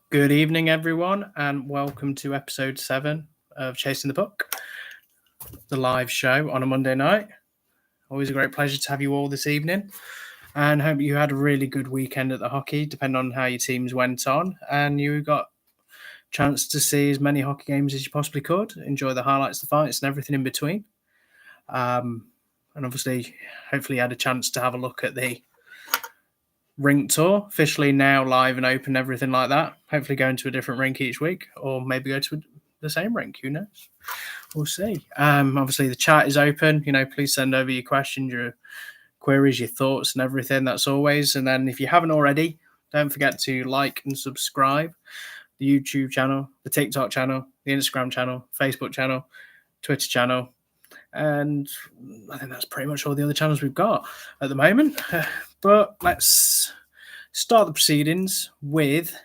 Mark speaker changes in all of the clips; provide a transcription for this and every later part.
Speaker 1: Good evening, everyone, and welcome to episode 7 of Chasing the Puck, the live show on a Monday night. Always a great pleasure to have you all this evening, and hope you had a really good weekend at the hockey, depending on how your teams went on, and you got a chance to see as many hockey games as you possibly could, enjoy the highlights, the fights, and everything in between. And obviously, hopefully, you had a chance to have a look at the rink tour, officially now live and open, everything like that. Hopefully going to a different rink each week, or maybe go to the same rink, who knows, we'll see. Obviously the chat is open, please send over your questions, your queries, your thoughts and everything, that's always. And then if you haven't already, don't forget to like and subscribe the YouTube channel, the TikTok channel, the Instagram channel, Facebook channel, Twitter channel, and I think that's pretty much all the other channels we've got at the moment. But let's start the proceedings with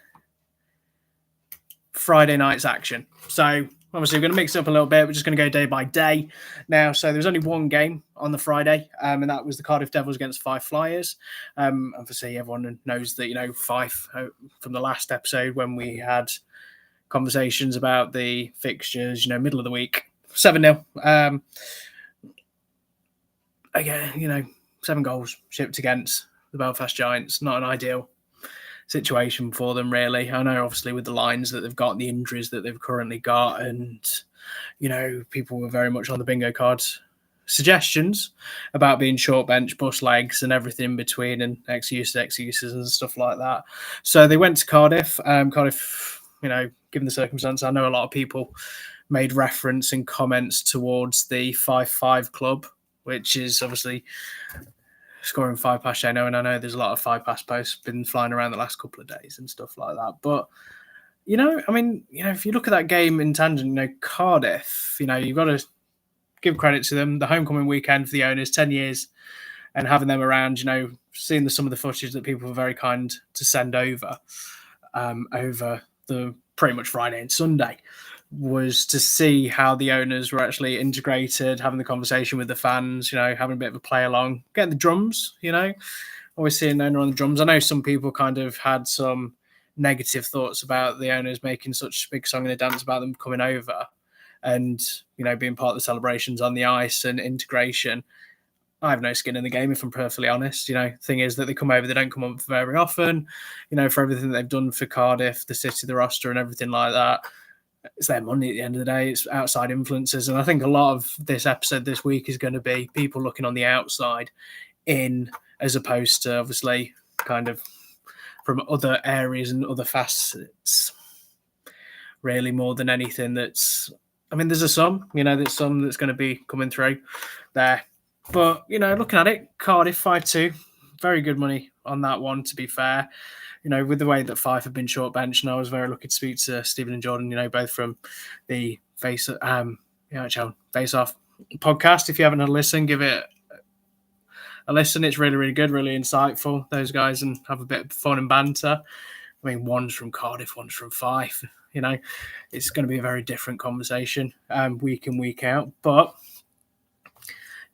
Speaker 1: Friday night's action. So obviously we're going to mix it up a little bit. We're just going to go day by day now. So there's only one game on the Friday, and that was the Cardiff Devils against Fife Flyers. Obviously everyone knows that, Fife, from the last episode when we had conversations about the fixtures, middle of the week, 7-0. Again, 7 goals shipped against the Belfast Giants. Not an ideal situation for them, really. I know, obviously, with the lines that they've got, the injuries that they've currently got, and, people were very much on the bingo card suggestions about being short bench, bus legs, and everything in between, and excuses and stuff like that. So they went to Cardiff. Cardiff, given the circumstance, I know a lot of people made reference in comments towards the 5-5 club, which is obviously scoring 5 past Shano, and I know there's a lot of 5 pass posts been flying around the last couple of days and stuff like that. But, if you look at that game in tangent, Cardiff, you've got to give credit to them. The homecoming weekend for the owners, 10 years, and having them around, seeing some of the footage that people were very kind to send over the pretty much Friday and Sunday, was to see how the owners were actually integrated, having the conversation with the fans, having a bit of a play along, getting the drums, always seeing the owner on the drums. I know some people kind of had some negative thoughts about the owners making such a big song and a dance about them coming over and, being part of the celebrations on the ice and integration. I have no skin in the game, if I'm perfectly honest. Thing is that they come over, they don't come up very often, for everything that they've done for Cardiff, the city, the roster and everything like that. It's their money at the end of the day. It's outside influences. And I think a lot of this episode this week is going to be people looking on the outside in, as opposed to obviously kind of from other areas and other facets, really, more than anything. There's some that's going to be coming through there. But, looking at it, Cardiff 5-2, very good money on that one, to be fair. With the way that Fife have been short bench, and I was very lucky to speak to Stephen and Jordan, both from the Face Off podcast. If you haven't had a listen, give it a listen. It's really, really good, really insightful, those guys, and have a bit of fun and banter. One's from Cardiff, one's from Fife. It's going to be a very different conversation week in, week out. But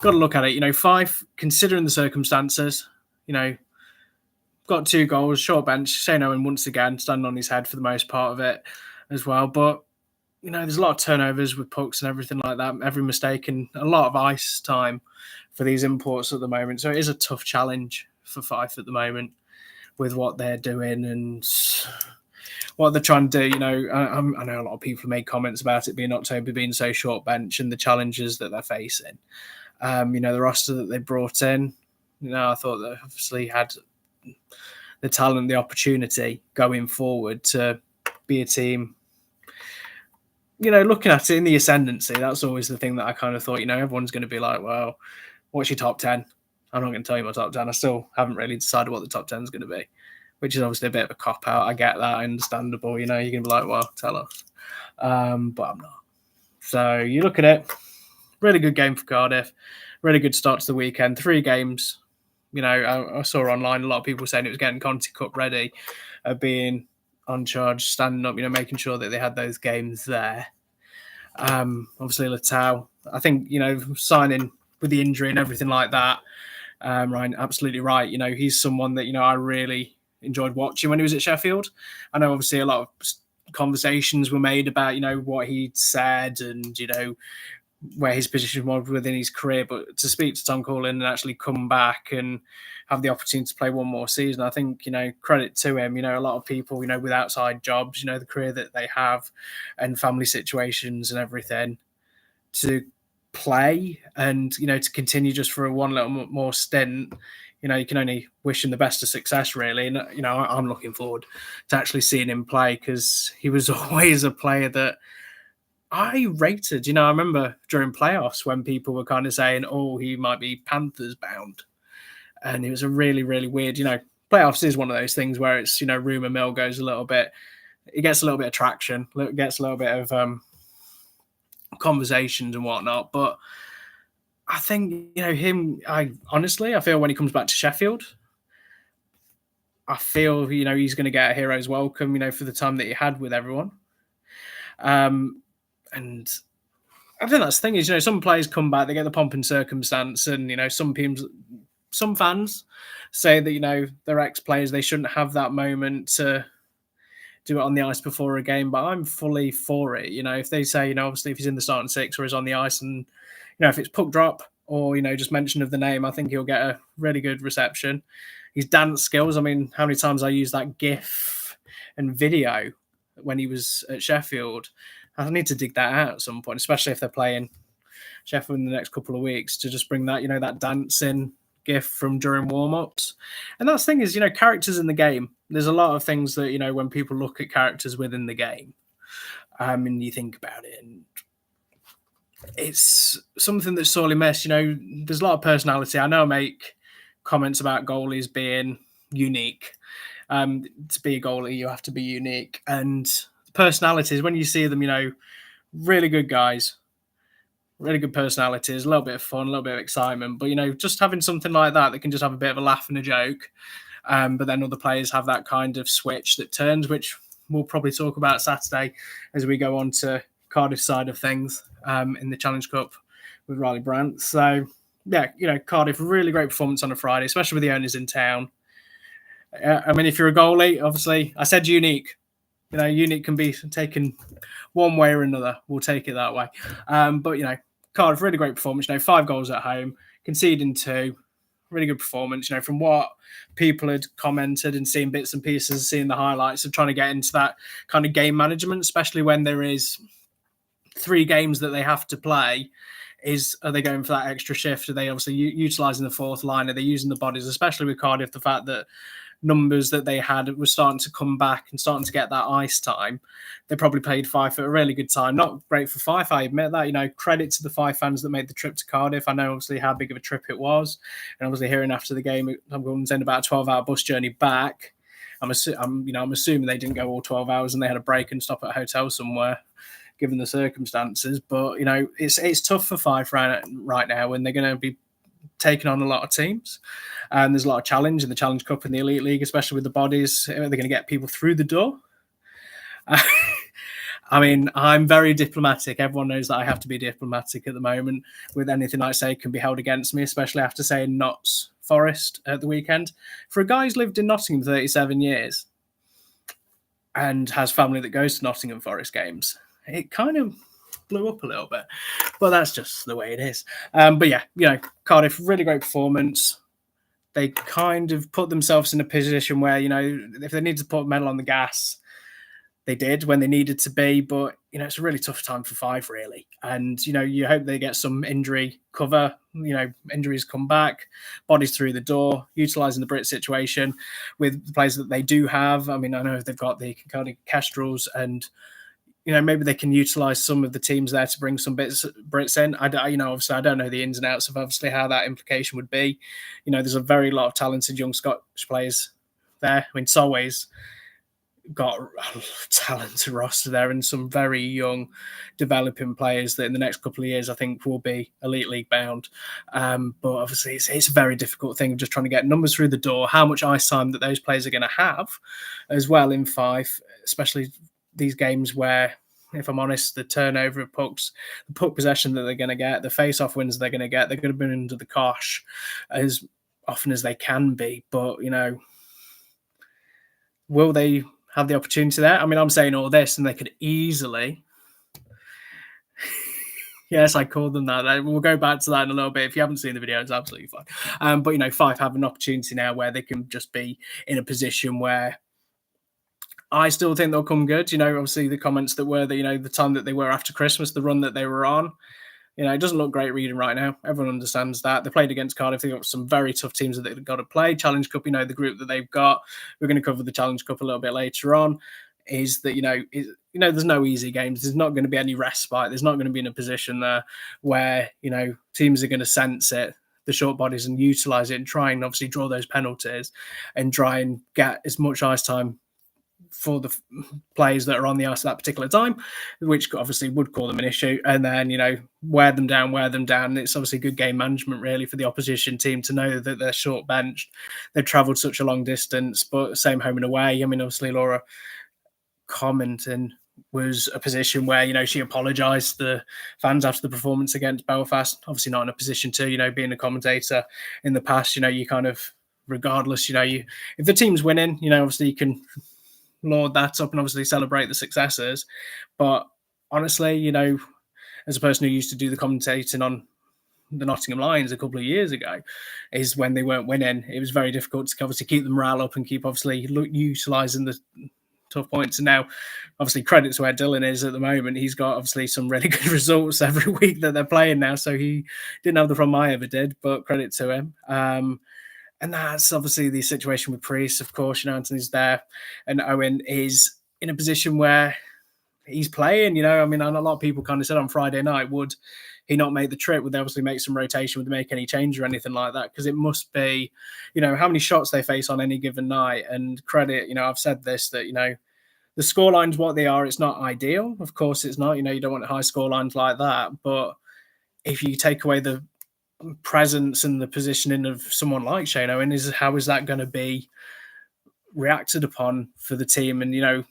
Speaker 1: got to look at it. Fife, considering the circumstances, got 2 goals, short bench. Shane Owen once again standing on his head for the most part of it as well. But, there's a lot of turnovers with pucks and everything like that. Every mistake and a lot of ice time for these imports at the moment. So it is a tough challenge for Fife at the moment with what they're doing and what they're trying to do. I know a lot of people made comments about it being October, being so short bench and the challenges that they're facing. The roster that they brought in, I thought they obviously had the talent, the opportunity going forward to be a team, looking at it in the ascendancy. That's always the thing that I kind of thought, everyone's going to be like, well, what's your top 10? I'm not going to tell you my top 10. I still haven't really decided what the top 10 is going to be, which is obviously a bit of a cop-out. I get that, understandable. You're going to be like, well, tell us. But I'm not. So you look at it, really good game for Cardiff, really good start to the weekend, 3 games. I saw online a lot of people saying it was getting Conti Cup ready, being on charge, standing up, making sure that they had those games there. Obviously, Latau, I think, signing with the injury and everything like that, Ryan, absolutely right. He's someone that, I really enjoyed watching when he was at Sheffield. I know obviously a lot of conversations were made about, what he'd said and, where his position was within his career, but to speak to Tom Coughlin and actually come back and have the opportunity to play one more season, I think, credit to him. A lot of people, with outside jobs, the career that they have and family situations and everything, to play and, to continue just for one little more stint, you can only wish him the best of success, really. And, I'm looking forward to actually seeing him play because he was always a player that I rated. I remember during playoffs when people were kind of saying, oh, he might be Panthers bound. And it was a really, really weird, playoffs is one of those things where it's, rumor mill goes a little bit, it gets a little bit of traction, it gets a little bit of conversations and whatnot. But I think, I feel when he comes back to Sheffield, I feel, he's going to get a hero's welcome, for the time that he had with everyone. And I think that's the thing is, some players come back, they get the pomp and circumstance, and some fans say that they're ex-players, they shouldn't have that moment to do it on the ice before a game. But I'm fully for it. If they say, obviously if he's in the starting six or is on the ice, and if it's puck drop or just mention of the name, I think he'll get a really good reception. His dance skills, I mean, how many times I used that GIF and video when he was at Sheffield. I need to dig that out at some point, especially if they're playing Sheffield in the next couple of weeks, to just bring that, that dancing GIF from during warm-ups. And that's the thing is, characters in the game. There's a lot of things that, when people look at characters within the game, and you think about it, and it's something that's sorely missed. There's a lot of personality. I know I make comments about goalies being unique. To be a goalie, you have to be unique. And personalities, when you see them, really good guys, really good personalities, a little bit of fun, a little bit of excitement. But, just having something like that can just have a bit of a laugh and a joke. But then other players have that kind of switch that turns, which we'll probably talk about Saturday as we go on to Cardiff side of things in the Challenge Cup with Riley Brandt. So, yeah, Cardiff, really great performance on a Friday, especially with the owners in town. I mean, if you're a goalie, obviously, I said unique. Unique can be taken one way or another. We'll take it that way. But, Cardiff, really great performance. 5 goals at home, conceding 2. Really good performance. From what people had commented and seeing bits and pieces, seeing the highlights of trying to get into that kind of game management, especially when there is 3 games that they have to play. Are they going for that extra shift? Are they obviously utilising the fourth line? Are they using the bodies, especially with Cardiff, the fact that numbers that they had were starting to come back and starting to get that ice time? They probably played Fife at a really good time. Not great for Fife, I admit that. Credit to the Fife fans that made the trip to Cardiff. I know obviously how big of a trip it was, and obviously hearing after the game, I'm going to end about a 12-hour bus journey back. I'm assuming they didn't go all 12 hours and they had a break and stop at a hotel somewhere, given the circumstances. But it's tough for Fife right now when they're going to be taking on a lot of teams, and there's a lot of challenge in the Challenge Cup and the Elite League, especially with the bodies. They're going to get people through the door. I mean, I'm very diplomatic. Everyone knows that I have to be diplomatic at the moment. With anything I say can be held against me, especially after saying Notts Forest at the weekend. For a guy who's lived in Nottingham 37 years and has family that goes to Nottingham Forest games, it kind of blew up a little bit. But that's just the way it is. But yeah, Cardiff, really great performance. They kind of put themselves in a position where, if they needed to put metal on the gas, they did when they needed to be. But, it's a really tough time for Fife, really. And, you hope they get some injury cover, injuries come back, bodies through the door, utilising the Brit situation with the players that they do have. I mean, I know they've got the kind of Kestrels and, maybe they can utilise some of the teams there to bring some Brits in. Obviously, I don't know the ins and outs of obviously how that implication would be. There's a very lot of talented young Scottish players there. I mean, Solway's got a talented roster there and some very young developing players that in the next couple of years I think will be Elite League bound. But obviously it's a very difficult thing of just trying to get numbers through the door, how much ice time that those players are going to have as well in Fife, especially these games where, if I'm honest, the turnover of pucks, the puck possession that they're going to get, the face-off wins they're going to get, they're going to be under the cosh as often as they can be. But, Will they have the opportunity there? I mean, I'm saying all this, and they could easily. Yes, I called them that. We'll go back to that in a little bit. If you haven't seen the video, it's absolutely fine. But Fife have an opportunity now where they can just be in a position where I still think they'll come good. Obviously the comments that were that the time that they were after Christmas, the run that they were on. It doesn't look great reading right now. Everyone understands that. They played against Cardiff. They've got some very tough teams that they've got to play. Challenge Cup, the group that they've got. We're going to cover the Challenge Cup a little bit later on. Is that, there's no easy games. There's not going to be any respite. There's not going to be in a position there where, teams are going to sense it, the short bodies, and utilise it and try and obviously draw those penalties and try and get as much ice time for the players that are on the ice at that particular time, which obviously would call them an issue, and then wear them down. It's obviously good game management really for the opposition team to know that they're short benched, they've travelled such a long distance, but same home and away. I mean, obviously Laura commenting was a position where she apologised to the fans after the performance against Belfast. Obviously not in a position to being a commentator in the past, you kind of, regardless, if the team's winning, obviously you can laud that up and obviously celebrate the successes. But honestly, as a person who used to do the commentating on the Nottingham Lions a couple of years ago, is when they weren't winning, it was very difficult to obviously keep them morale up and keep obviously utilising the tough points. And now, obviously, credit to where Dylan is at the moment. He's got obviously some really good results every week that they're playing now. So he didn't have the problem I ever did, but credit to him. And that's obviously the situation with Priest. Of course, Anthony's there, and Owen is in a position where he's playing. I mean, a lot of people kind of said on Friday night, would he not make the trip? Would they obviously make some rotation? Would they make any change or anything like that? Because it must be, how many shots they face on any given night. And credit, I've said this, that, the scorelines, what they are, it's not ideal. Of course, it's not. You don't want high scorelines like that. But if you take away the presence and the positioning of someone like Shane Owen, how is that going to be reacted upon for the team? And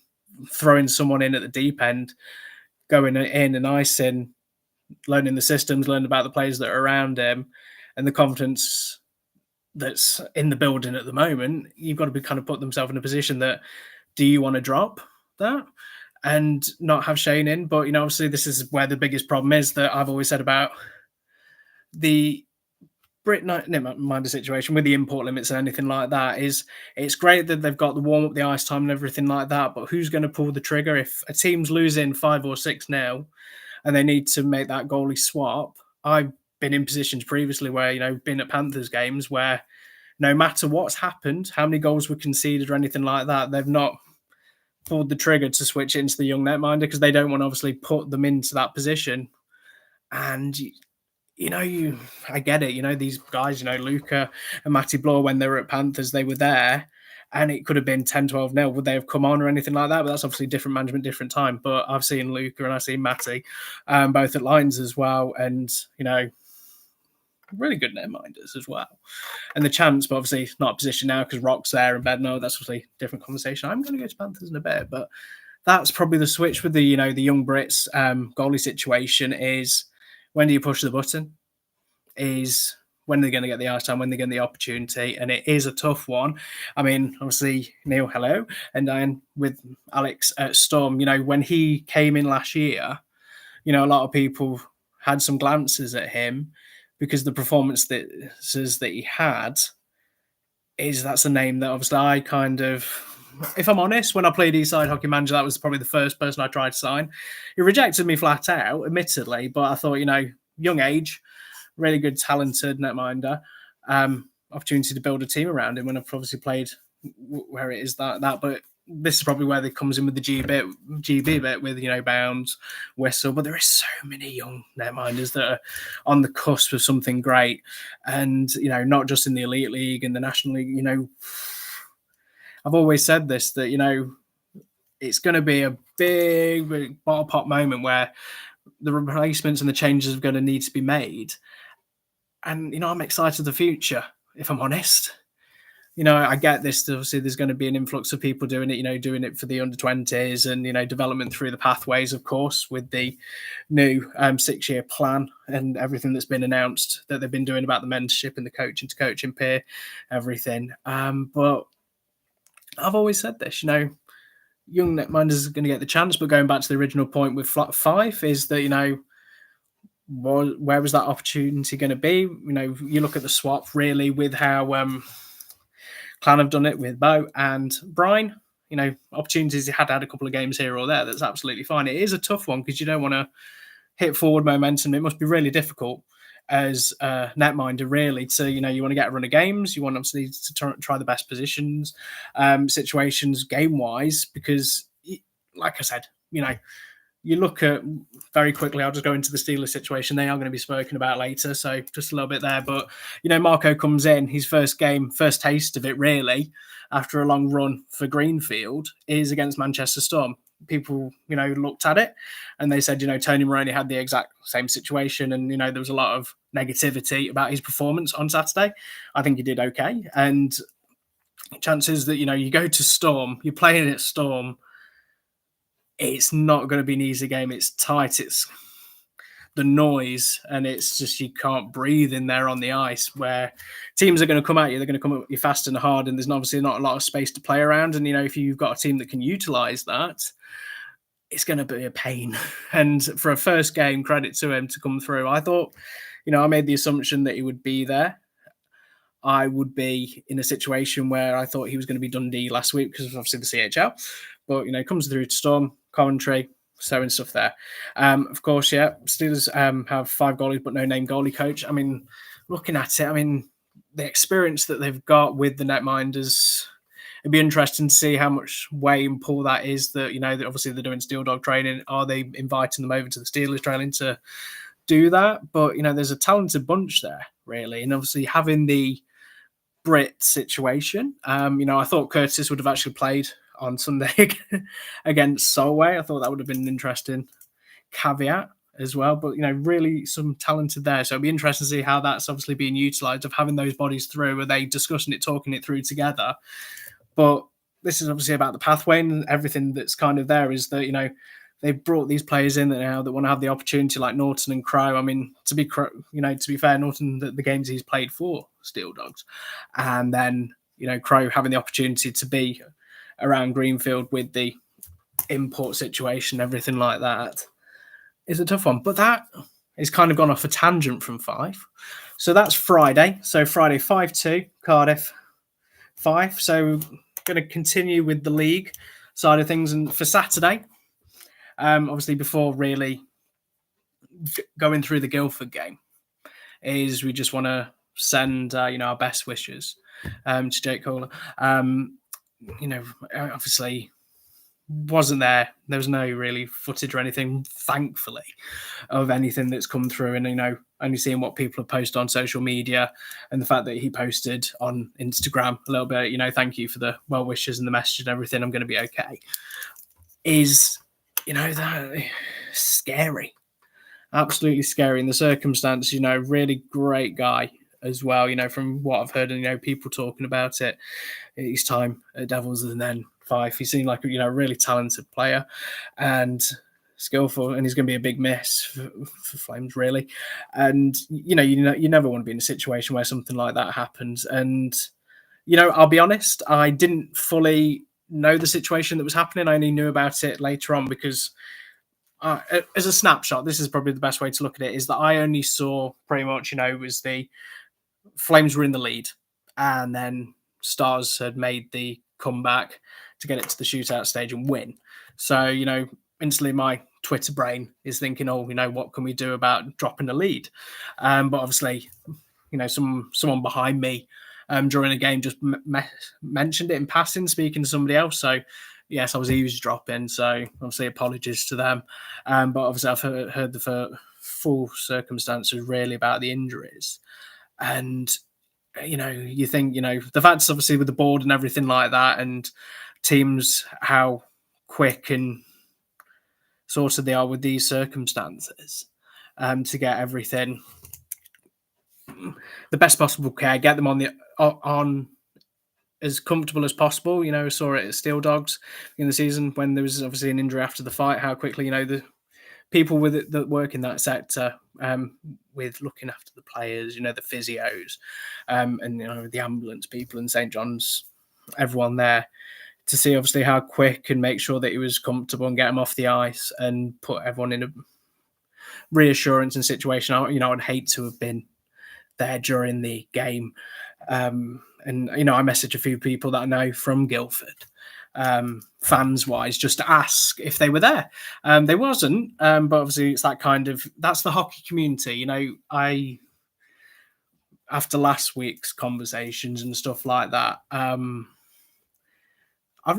Speaker 1: throwing someone in at the deep end, going in and icing, learning the systems, learning about the players that are around him, and the confidence that's in the building at the moment, you've got to be kind of put themselves in a position that, do you want to drop that and not have Shane in? But obviously this is where the biggest problem is that I've always said about the Minder situation with the import limits and anything like that. Is it's great that they've got the warm up, the ice time and everything like that, but who's going to pull the trigger if a team's losing 5 or 6-0 and they need to make that goalie swap? I've been in positions previously where, been at Panthers games where no matter what's happened, how many goals were conceded or anything like that, they've not pulled the trigger to switch into the young netminder because they don't want to obviously put them into that position. And I get it. These guys, Luca and Matty Bloor, when they were at Panthers, they were there and it could have been 10-12-0. Would they have come on or anything like that? But that's obviously different management, different time. But I've seen Luca and I've seen Matty both at Lions as well. And, really good netminders as well. And the chance, but obviously it's not a position now because Rock's there and Bedno. That's obviously a different conversation. I'm going to go to Panthers in a bit, but that's probably the switch with the, the young Brits goalie situation is, when do you push the button? Is when they're going to get the ice time, when they're getting the opportunity. And it is a tough one. I mean, obviously, Neil, hello. And Diane with Alex at Storm, when he came in last year, a lot of people had some glances at him because the performances that he had that's a name that obviously I kind of, if I'm honest, when I played Eastside Hockey Manager, that was probably the first person I tried to sign. He rejected me flat out, admittedly, but I thought, young age, really good, talented netminder, opportunity to build a team around him when I've obviously played where it is that. But this is probably where they comes in with the GB bit with, Bounds, Whistle. But there is so many young netminders that are on the cusp of something great. And, not just in the Elite League and the National League, I've always said this, that, it's going to be a big bottle pop moment where the replacements and the changes are going to need to be made. And, I'm excited for the future, if I'm honest. I get this. Obviously, there's going to be an influx of people doing it, doing it for the under-20s and, development through the pathways, of course, with the new 6-year plan and everything that's been announced that they've been doing about the mentorship and the coaching to coaching peer, everything. But I've always said this, young netminders are going to get the chance, but going back to the original point with flat five is that where was that opportunity going to be? You look at the swap really with how Clan have done it with Bo and Brian. Opportunities he had a couple of games here or there. That's absolutely fine. It is a tough one because you don't want to hit forward momentum. It must be really difficult as a netminder, really, to you want to get a run of games. You want obviously to try the best positions, situations game wise, because like I said, you look at very quickly. I'll just go into the Steelers situation. They are going to be spoken about later, so just a little bit there. But Marco comes in. His first game, first taste of it, really, after a long run for Greenfield, is against Manchester Storm. People, looked at it and they said, Tony Maroney had the exact same situation, and there was a lot of negativity about his performance on Saturday. I think he did okay, and chances that you go to Storm, you're playing at Storm. It's not going to be an easy game. It's tight. It's the noise, and it's just you can't breathe in there on the ice. Where teams are going to come at you, they're going to come at you fast and hard, and there's obviously not a lot of space to play around. And if you've got a team that can utilize that, it's going to be a pain. And for a first game, credit to him to come through. I thought, I made the assumption that he would be there. I would be in a situation where I thought he was going to be Dundee last week because of obviously the CHL. But, comes through to Storm, Coventry, so and stuff there. Of course, yeah, Steelers have 5 goalies, but no name goalie coach. I mean, looking at it, the experience that they've got with the netminders, it'd be interesting to see how much way and pull that is that, that obviously they're doing Steel Dog training. Are they inviting them over to the Steelers training to do that? But, there's a talented bunch there, really. And obviously having the Brit situation, I thought Curtis would have actually played on Sunday against Solway. I thought that would have been an interesting caveat as well. But, really some talented there. So it'd be interesting to see how that's obviously being utilised, of having those bodies through. Are they discussing it, talking it through together? But this is obviously about the pathway, and everything that's kind of there is that, they've brought these players in now that want to have the opportunity, like Norton and Crow. I mean, to be fair, Norton, the games he's played for Steel Dogs, and then, Crow having the opportunity to be around Greenfield with the import situation, everything like that, is a tough one. But that is kind of gone off a tangent from 5. So that's Friday. So Friday 5-2, Cardiff 5. So going to continue with the league side of things. And for Saturday, obviously before really going through the Guildford game, is we just want to send our best wishes to Jake Kohler. Obviously wasn't there. There was no really footage or anything, thankfully, of anything that's come through. And, only seeing what people have posted on social media, and the fact that he posted on Instagram a little bit, thank you for the well wishes and the message and everything, I'm going to be okay, is, that scary. Absolutely scary in the circumstance. Really great guy as well, from what I've heard, and, people talking about it, his time at Devils and then 5. He seemed like a really talented player and skillful, and he's going to be a big miss for Flames, really. And, you never want to be in a situation where something like that happens. And, I'll be honest, I didn't fully know the situation that was happening. I only knew about it later on because as a snapshot, this is probably the best way to look at it, is that I only saw pretty much, was the Flames were in the lead, and then Stars had made the comeback to get it to the shootout stage and win. So, instantly my Twitter brain is thinking, what can we do about dropping the lead? But obviously, someone behind me during the game just mentioned it in passing, speaking to somebody else. So, yes, I was eavesdropping. So, obviously, apologies to them. But obviously, I've heard the full circumstances really about the injuries. And, you think, the facts obviously with the board and everything like that, and teams, how quick and sorted they are with these circumstances to get everything the best possible care, get them on as comfortable as possible. I saw it at Steel Dogs in the season when there was obviously an injury after the fight, how quickly, the people with it that work in that sector with looking after the players, the physios and, the ambulance people and St. John's, everyone there, to see obviously how quick and make sure that he was comfortable and get him off the ice and put everyone in a reassurance and situation. I'd hate to have been there during the game. And I messaged a few people that I know from Guildford, fans wise, just to ask if they were there. They wasn't, but obviously it's that's the hockey community. I after last week's conversations and stuff like that, I've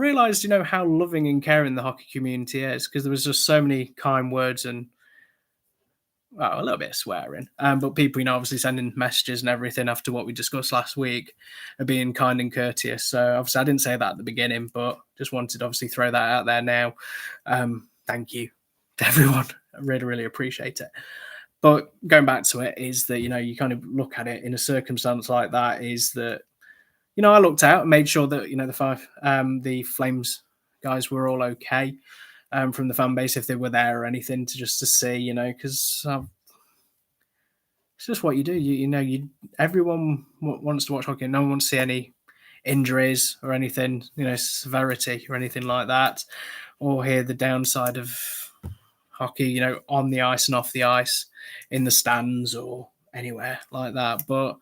Speaker 1: realised, how loving and caring the hockey community is, because there was just so many kind words and, well, a little bit of swearing, but people, obviously sending messages and everything after what we discussed last week, are being kind and courteous. So obviously I didn't say that at the beginning, but just wanted to obviously throw that out there now. Thank you to everyone. I really, really appreciate it. But going back to it is that, you kind of look at it in a circumstance like that, is that, I looked out and made sure that, the Flames guys were all okay, from the fan base, if they were there or anything, to see, because it's just what you do. Everyone wants to watch hockey. No one wants to see any injuries or anything, severity or anything like that, or hear the downside of hockey, on the ice and off the ice, in the stands or anywhere like that. But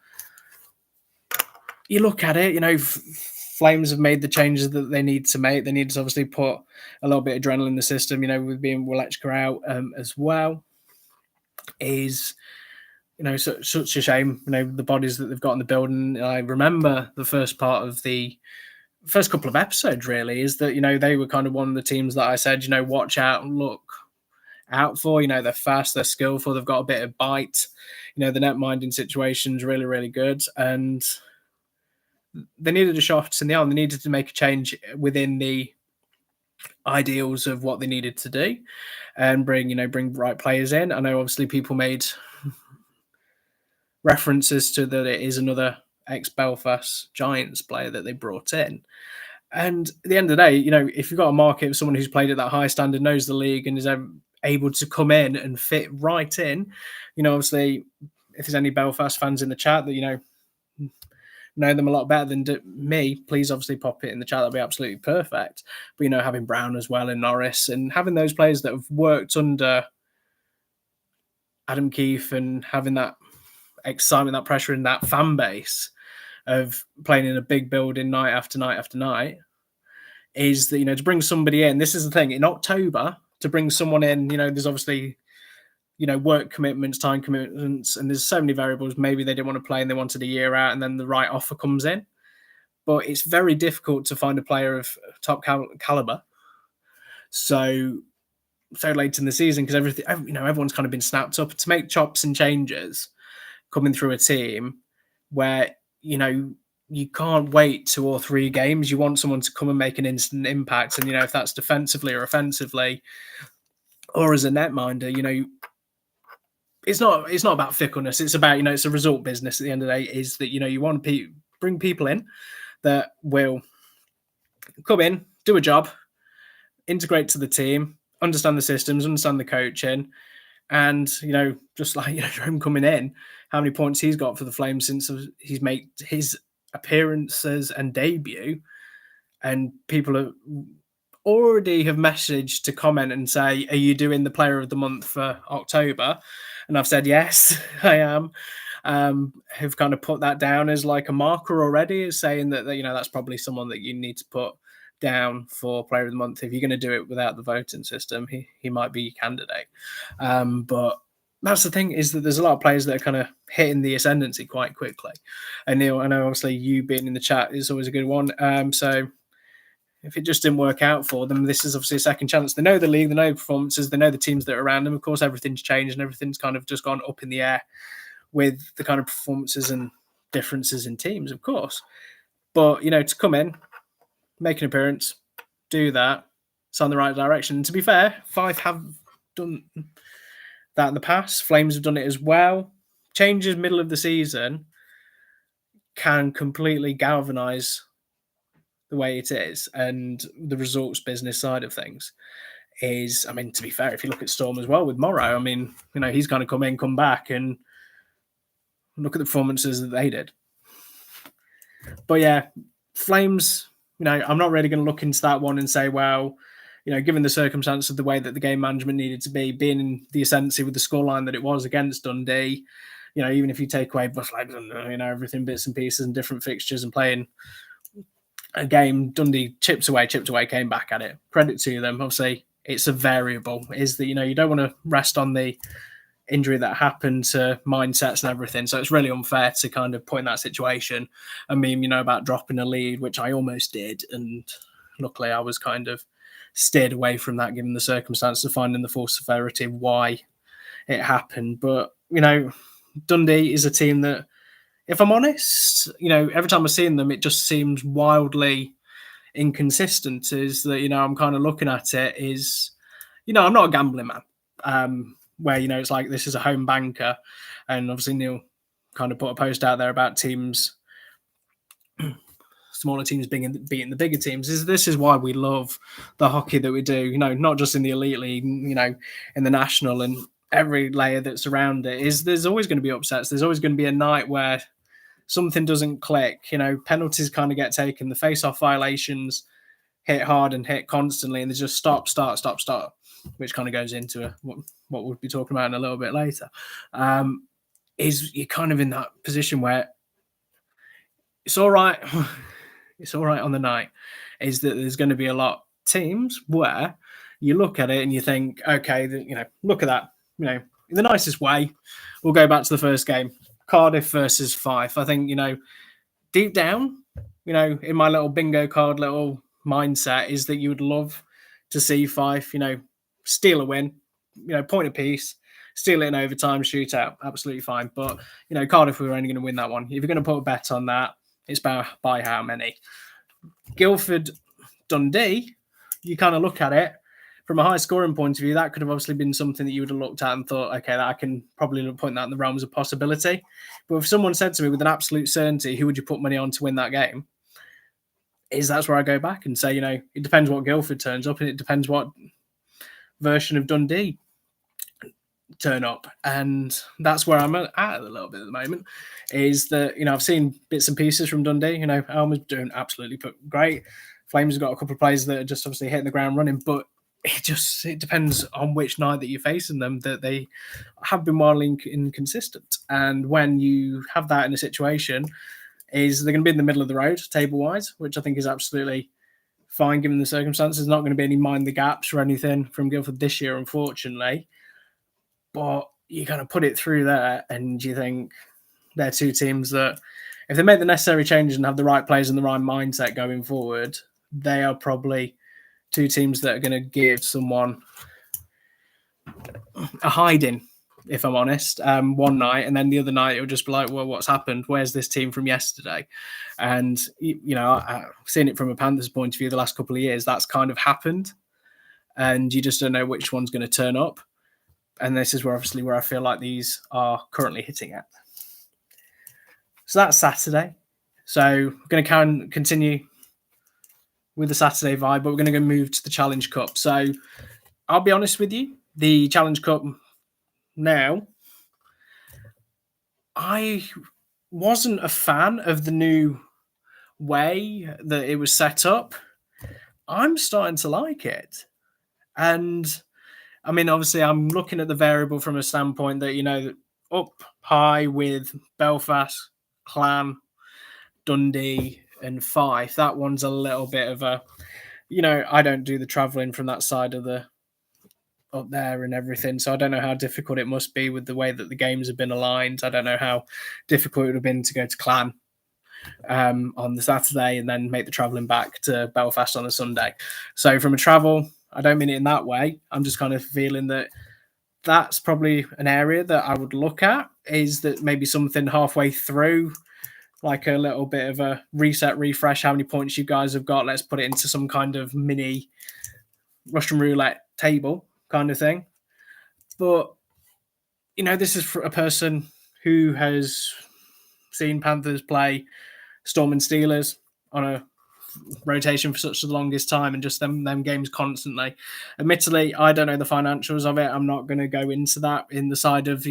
Speaker 1: you look at it, Flames have made the changes that they need to make. They need to obviously put a little bit of adrenaline in the system, with being Walechka out, as well. Is, such a shame, the bodies that they've got in the building. I remember the first couple of episodes, really, is that, they were kind of one of the teams that I said, watch out and look out for. They're fast, they're skillful, they've got a bit of bite. The net minding situation's really, really good. And they needed a shot in the arm. They needed to make a change within the ideals of what they needed to do, and bring right players in. I know obviously people made references to that it is another ex-Belfast Giants player that they brought in. And at the end of the day, if you've got a market of someone who's played at that high standard, knows the league, and is able to come in and fit right in, obviously, if there's any Belfast fans in the chat that, know them a lot better than me, please obviously pop it in the chat. That'll be absolutely perfect. But, having Brown as well in Norris, and having those players that have worked under Adam Keefe, and having that excitement, that pressure in that fan base of playing in a big building night after night after night, is that, to bring somebody in. This is the thing, in October, to bring someone in, there's obviously, work commitments, time commitments, and there's so many variables. Maybe they didn't want to play and they wanted a year out, and then the right offer comes in. But it's very difficult to find a player of top caliber so late in the season, because everyone's kind of been snapped up. To make chops and changes coming through a team where, you can't wait 2 or 3 games. You want someone to come and make an instant impact. And, if that's defensively or offensively or as a netminder, it's not about fickleness. It's about, it's a result business at the end of the day, is that, you want to bring people in that will come in, do a job, integrate to the team, understand the systems, understand the coaching. And, just like, Jerome coming in, how many points he's got for the Flames since he's made his appearances and debut. And people already have messaged to comment and say, are you doing the player of the month for October? And I've said, yes, I am. Have kind of put that down as like a marker already, as saying that, that's probably someone that you need to put down for player of the month. If you're going to do it without the voting system, he might be your candidate. But that's the thing, is that there's a lot of players that are kind of hitting the ascendancy quite quickly. And Neil, I know obviously you being in the chat is always a good one. So if it just didn't work out for them, this is obviously a second chance. They know the league, they know the performances, they know the teams that are around them. Of course, everything's changed and everything's kind of just gone up in the air with the kind of performances and differences in teams, of course. But, to come in, make an appearance, do that, it's on the right direction. And to be fair, Fife have done that in the past. Flames have done it as well. Changes middle of the season can completely galvanise the way it is, and the results business side of things is, to be fair, if you look at Storm as well with Morrow, he's kind of come back and look at the performances that they did. But yeah, Flames I'm not really going to look into that one and say, well, given the circumstance of the way that the game management needed to be, being in the Ascensi with the scoreline that it was against Dundee, even if you take away bus legs and everything, bits and pieces and different fixtures and playing a game, Dundee chipped away, came back at it. Credit to them. Obviously, it's a variable. Is that you don't want to rest on the injury that happened to mindsets and everything. So it's really unfair to kind of point that situation. I mean, about dropping a lead, which I almost did, and luckily I was kind of steered away from that given the circumstances of finding the full severity of why it happened. But Dundee is a team that, if I'm honest, every time I see them, it just seems wildly inconsistent. Is that I'm kind of looking at it is, I'm not a gambling man. Where it's like this is a home banker, and obviously Neil kind of put a post out there about teams, smaller teams beating the bigger teams. This is why we love the hockey that we do. Not just in the elite league, in the national and every layer that's around it. Is there's always going to be upsets. There's always going to be a night where something doesn't click. Penalties kind of get taken, the face-off violations hit hard and hit constantly, and there's just stop, which kind of goes into what we'll be talking about in a little bit later. Is you're kind of in that position where it's all right. It's all right on the night. Is that there's going to be a lot of teams where you look at it and you think, okay, look at that. In the nicest way, we'll go back to the first game, Cardiff versus Fife. I think deep down, in my little bingo card, little mindset is that you would love to see Fife, steal a win, point apiece, steal it in overtime, shootout, absolutely fine. But, Cardiff, we were only going to win that one. If you're going to put a bet on that, it's by how many? Guildford, Dundee, you kind of look at it from a high scoring point of view, that could have obviously been something that you would have looked at and thought, okay, that I can probably point that in the realms of possibility. But if someone said to me with an absolute certainty, who would you put money on to win that game? That's where I go back and say, it depends what Guildford turns up and it depends what version of Dundee turn up. And that's where I'm at a little bit at the moment, is that, I've seen bits and pieces from Dundee. Elmer's doing absolutely great. Flames have got a couple of players that are just obviously hitting the ground running, but it depends on which night that you're facing them, that they have been wildly inconsistent. And when you have that in a situation, is they're going to be in the middle of the road table-wise, which I think is absolutely fine given the circumstances. There's not going to be any mind the gaps or anything from Guildford this year, unfortunately. But you kind of put it through there and you think they're two teams that, if they make the necessary changes and have the right players and the right mindset going forward, they are probably two teams that are going to give someone a hiding, if I'm honest, one night, and then the other night it'll just be like, well, what's happened? Where's this team from yesterday? And, I've seen it from a Panthers point of view the last couple of years. That's kind of happened, and you just don't know which one's going to turn up. And this is where I feel like these are currently hitting at. So that's Saturday. So we're going to continue with the Saturday vibe, but we're going to go move to the Challenge Cup. So I'll be honest with you, the Challenge Cup now, I wasn't a fan of the new way that it was set up. I'm starting to like it. And I mean, obviously, I'm looking at the variable from a standpoint that, up high with Belfast, Clan, Dundee, and Fife. That one's a little bit of a, I don't do the travelling from that side of the up there and everything. So I don't know how difficult it must be with the way that the games have been aligned. I don't know how difficult it would have been to go to Clan on the Saturday and then make the travelling back to Belfast on the Sunday. So from a travel, I don't mean it in that way. I'm just kind of feeling that that's probably an area that I would look at, is that maybe something halfway through, like a little bit of a reset, refresh, how many points you guys have got. Let's put it into some kind of mini Russian roulette table kind of thing. But, this is for a person who has seen Panthers play Storm and Steelers on a rotation for such the longest time and just them games constantly. Admittedly, I don't know the financials of it. I'm not going to go into that in the side of,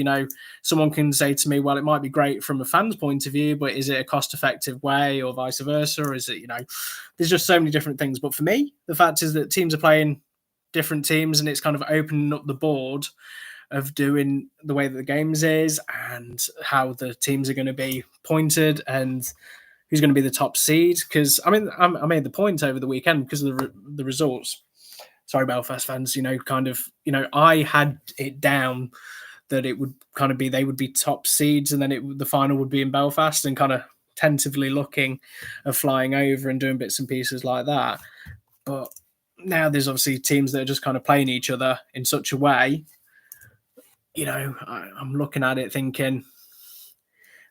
Speaker 1: someone can say to me, well, it might be great from a fan's point of view, but is it a cost-effective way or vice versa? Or is it, there's just so many different things. But for me, the fact is that teams are playing different teams and it's kind of opening up the board of doing the way that the games is and how the teams are going to be pointed and who's going to be the top seed. Because I made the point over the weekend because of the results. Sorry, Belfast fans. I had it down that it would kind of be they would be top seeds, and then the final would be in Belfast, and kind of tentatively looking of flying over and doing bits and pieces like that. But now there's obviously teams that are just kind of playing each other in such a way. I'm looking at it thinking,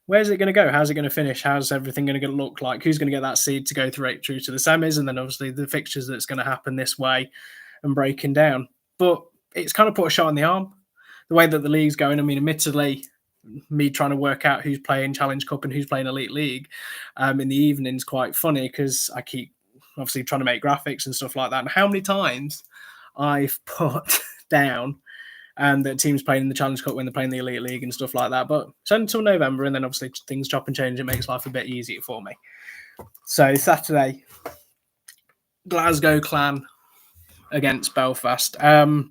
Speaker 1: where's it going to go? How's it going to finish? How's everything going to look like? Who's going to get that seed to go through to the semis? And then obviously the fixtures that's going to happen this way and breaking down. But it's kind of put a shot in the arm, the way that the league's going. I mean, admittedly, me trying to work out who's playing Challenge Cup and who's playing Elite League in the evening is quite funny because I keep obviously trying to make graphics and stuff like that. And how many times I've put down that teams playing in the Challenge Cup when they're playing the Elite League and stuff like that. But it's until November, and then obviously things chop and change. It makes life a bit easier for me. So Saturday, Glasgow Clan against Belfast. There's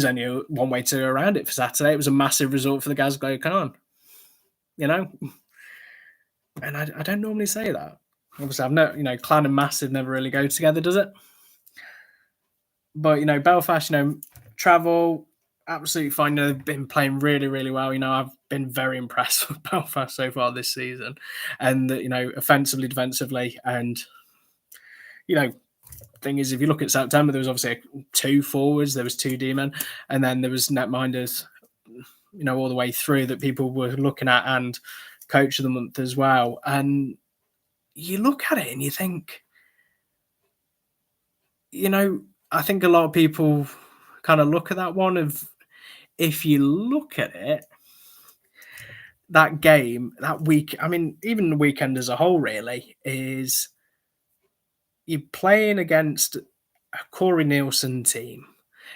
Speaker 1: only one way to go around it for Saturday. It was a massive result for the Glasgow Clan. And I don't normally say that. Obviously, Clan and massive never really go together, does it? But, Belfast, travel, absolutely fine. They've been playing really, really well. I've been very impressed with Belfast so far this season. And, offensively, defensively. And, thing is, if you look at September, there was obviously 2 forwards, there was 2 D-men, and then there was netminders, all the way through that people were looking at, and coach of the month as well. And you look at it and you think, I think a lot of people kind of look at that one of, if you look at it, that game, that week, even the weekend as a whole really, is you're playing against a Corey Nielsen team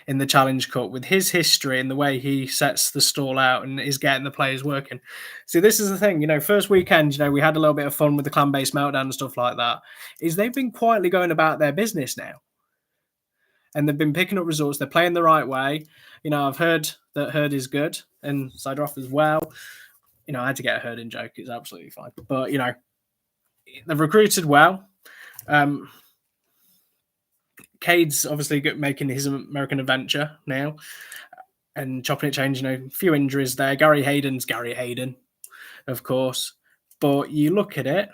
Speaker 1: in the Challenge Cup with his history and the way he sets the stall out and is getting the players working. See, this is the thing, first weekend, we had a little bit of fun with the clan-based meltdown and stuff like that, is they've been quietly going about their business now. And they've been picking up results. They're playing the right way. I've heard that Herd is good and Sideroff as well. I had to get a Herd in joke. It's absolutely fine. But, they've recruited well. Cade's obviously making his American adventure now and chopping it, changing, a few injuries there. Gary Hayden's Gary Hayden, of course. But you look at it,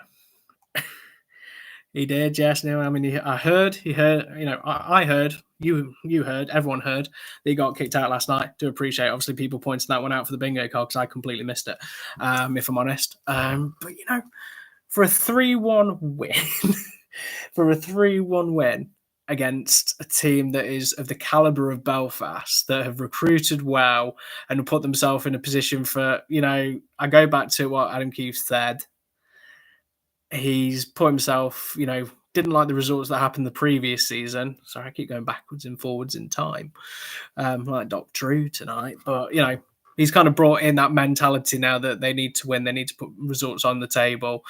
Speaker 1: he did, yes. No, I heard, I heard, you heard, everyone heard that he got kicked out last night. Do appreciate, obviously, people pointing that one out for the bingo card because I completely missed it, if I'm honest. But, for a 3-1 win, against a team that is of the caliber of Belfast, that have recruited well and put themselves in a position for, I go back to what Adam Keefe said. He's put himself, didn't like the results that happened the previous season. Sorry, I keep going backwards and forwards in time, like Doc Drew tonight. But, he's kind of brought in that mentality now that they need to win. They need to put results on the table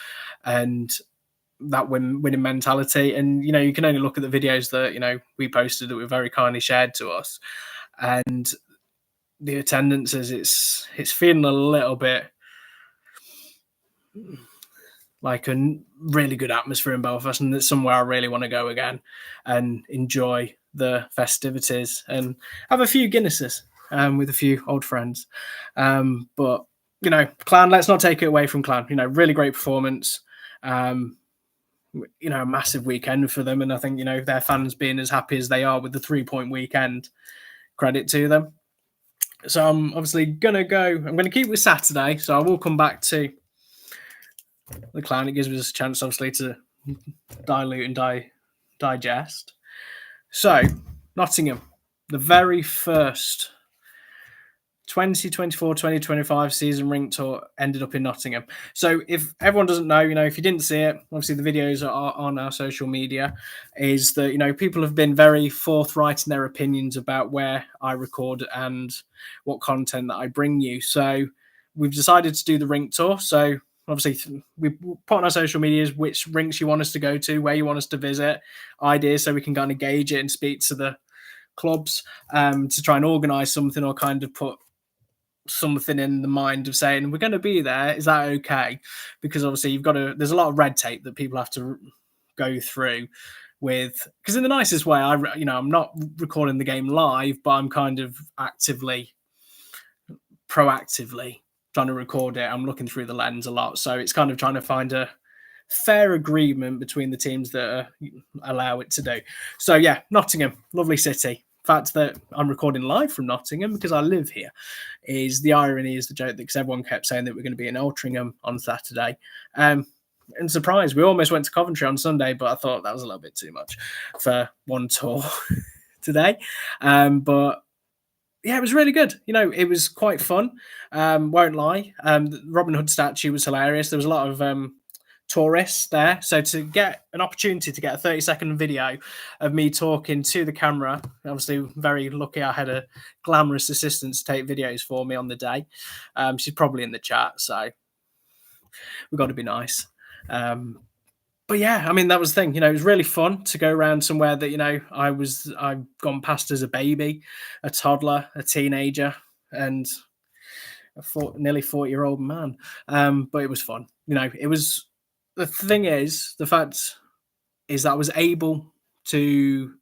Speaker 1: and that winning mentality. And, you can only look at the videos that, we posted that were very kindly shared to us. And the attendances, it's feeling a little bit like a really good atmosphere in Belfast, and it's somewhere I really want to go again and enjoy the festivities and have a few Guinnesses with a few old friends. But, Clan, let's not take it away from Clan. Really great performance. A massive weekend for them. And I think, their fans being as happy as they are with the 3-point weekend, credit to them. So I'm obviously going to keep with Saturday. So I will come back to the Clan. It gives us a chance, obviously, to dilute and digest. So, Nottingham, the very first 2024-2025 season ring tour ended up in Nottingham. So if everyone doesn't know, if you didn't see it, obviously the videos are on our social media, is that, people have been very forthright in their opinions about where I record and what content that I bring you. So we've decided to do the rink tour. So obviously we put on our social medias which rinks you want us to go to, where you want us to visit, ideas so we can kind of gauge it and speak to the clubs to try and organise something or kind of put something in the mind of saying we're going to be there, is that okay? Because obviously there's a lot of red tape that people have to go through with, because in the nicest way, I'm not recording the game live, but I'm kind of proactively trying to record it. I'm looking through the lens a lot, so it's kind of trying to find a fair agreement between the teams that allow it to do. So yeah, Nottingham, lovely city. Fact that I'm recording live from Nottingham because I live here is the irony, is the joke, because everyone kept saying that we're going to be in Altrincham on Saturday. And surprise, we almost went to Coventry on Sunday, but I thought that was a little bit too much for one tour today. But yeah, it was really good. It was quite fun. Won't lie. The Robin Hood statue was hilarious. There was a lot of tourists there. So to get an opportunity to get a 30-second video of me talking to the camera, obviously very lucky I had a glamorous assistant to take videos for me on the day. She's probably in the chat, so we've got to be nice. But yeah, that was the thing. It was really fun to go around somewhere that, I've gone past as a baby, a toddler, a teenager, and nearly 40-year-old man. But it was fun. It was, the thing is, the fact is that I was able to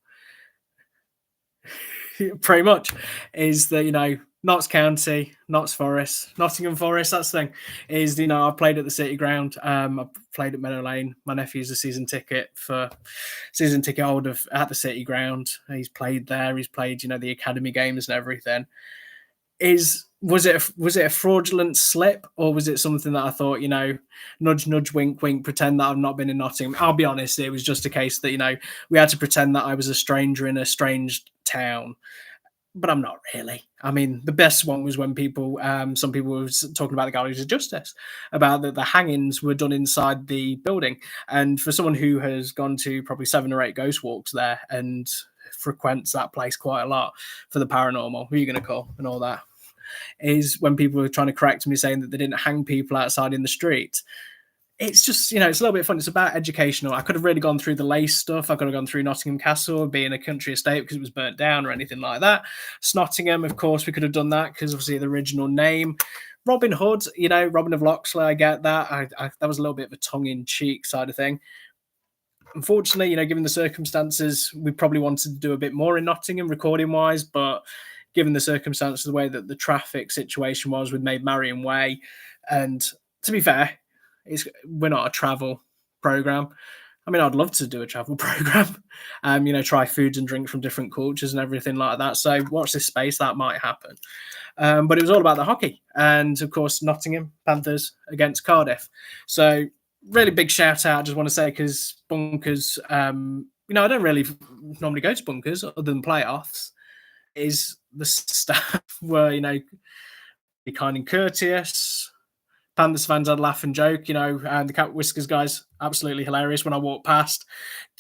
Speaker 1: pretty much is that, Notts County, Notts Forest, Nottingham Forest, that's the thing, is, I played at the City Ground. I played at Meadow Lane. My nephew's a season ticket holder at the City Ground. He's played there. He's played, the academy games and everything. Was it a fraudulent slip, or was it something that I thought, nudge, nudge, wink, wink, pretend that I've not been in Nottingham? I'll be honest, it was just a case that, we had to pretend that I was a stranger in a strange town. But I'm not really. The best one was when some people were talking about the Galleries of Justice, about that the hangings were done inside the building. And for someone who has gone to probably 7 or 8 ghost walks there and frequents that place quite a lot for the paranormal, who are you going to call and all that, is when people were trying to correct me saying that they didn't hang people outside in the street. It's just, it's a little bit fun. It's about educational. I could have really gone through the lace stuff. I could have gone through Nottingham Castle, being a country estate because it was burnt down or anything like that. Snottingham, of course, we could have done that because obviously the original name. Robin Hood, Robin of Locksley, I get that. That was a little bit of a tongue-in-cheek side of thing. Unfortunately, given the circumstances, we probably wanted to do a bit more in Nottingham recording-wise, but given the circumstances, the way that the traffic situation was with Maid Marian Way, and to be fair, we're not a travel program. I'd love to do a travel program, try foods and drinks from different cultures and everything like that. So watch this space, that might happen. But it was all about the hockey, and of course Nottingham Panthers against Cardiff. So really big shout out. I just want to say, because Bunkers, I don't really normally go to Bunkers other than playoffs. Is the staff were be kind and courteous. Panthers fans had a laugh and joke, and the Cat Whiskers guys, absolutely hilarious. When I walked past,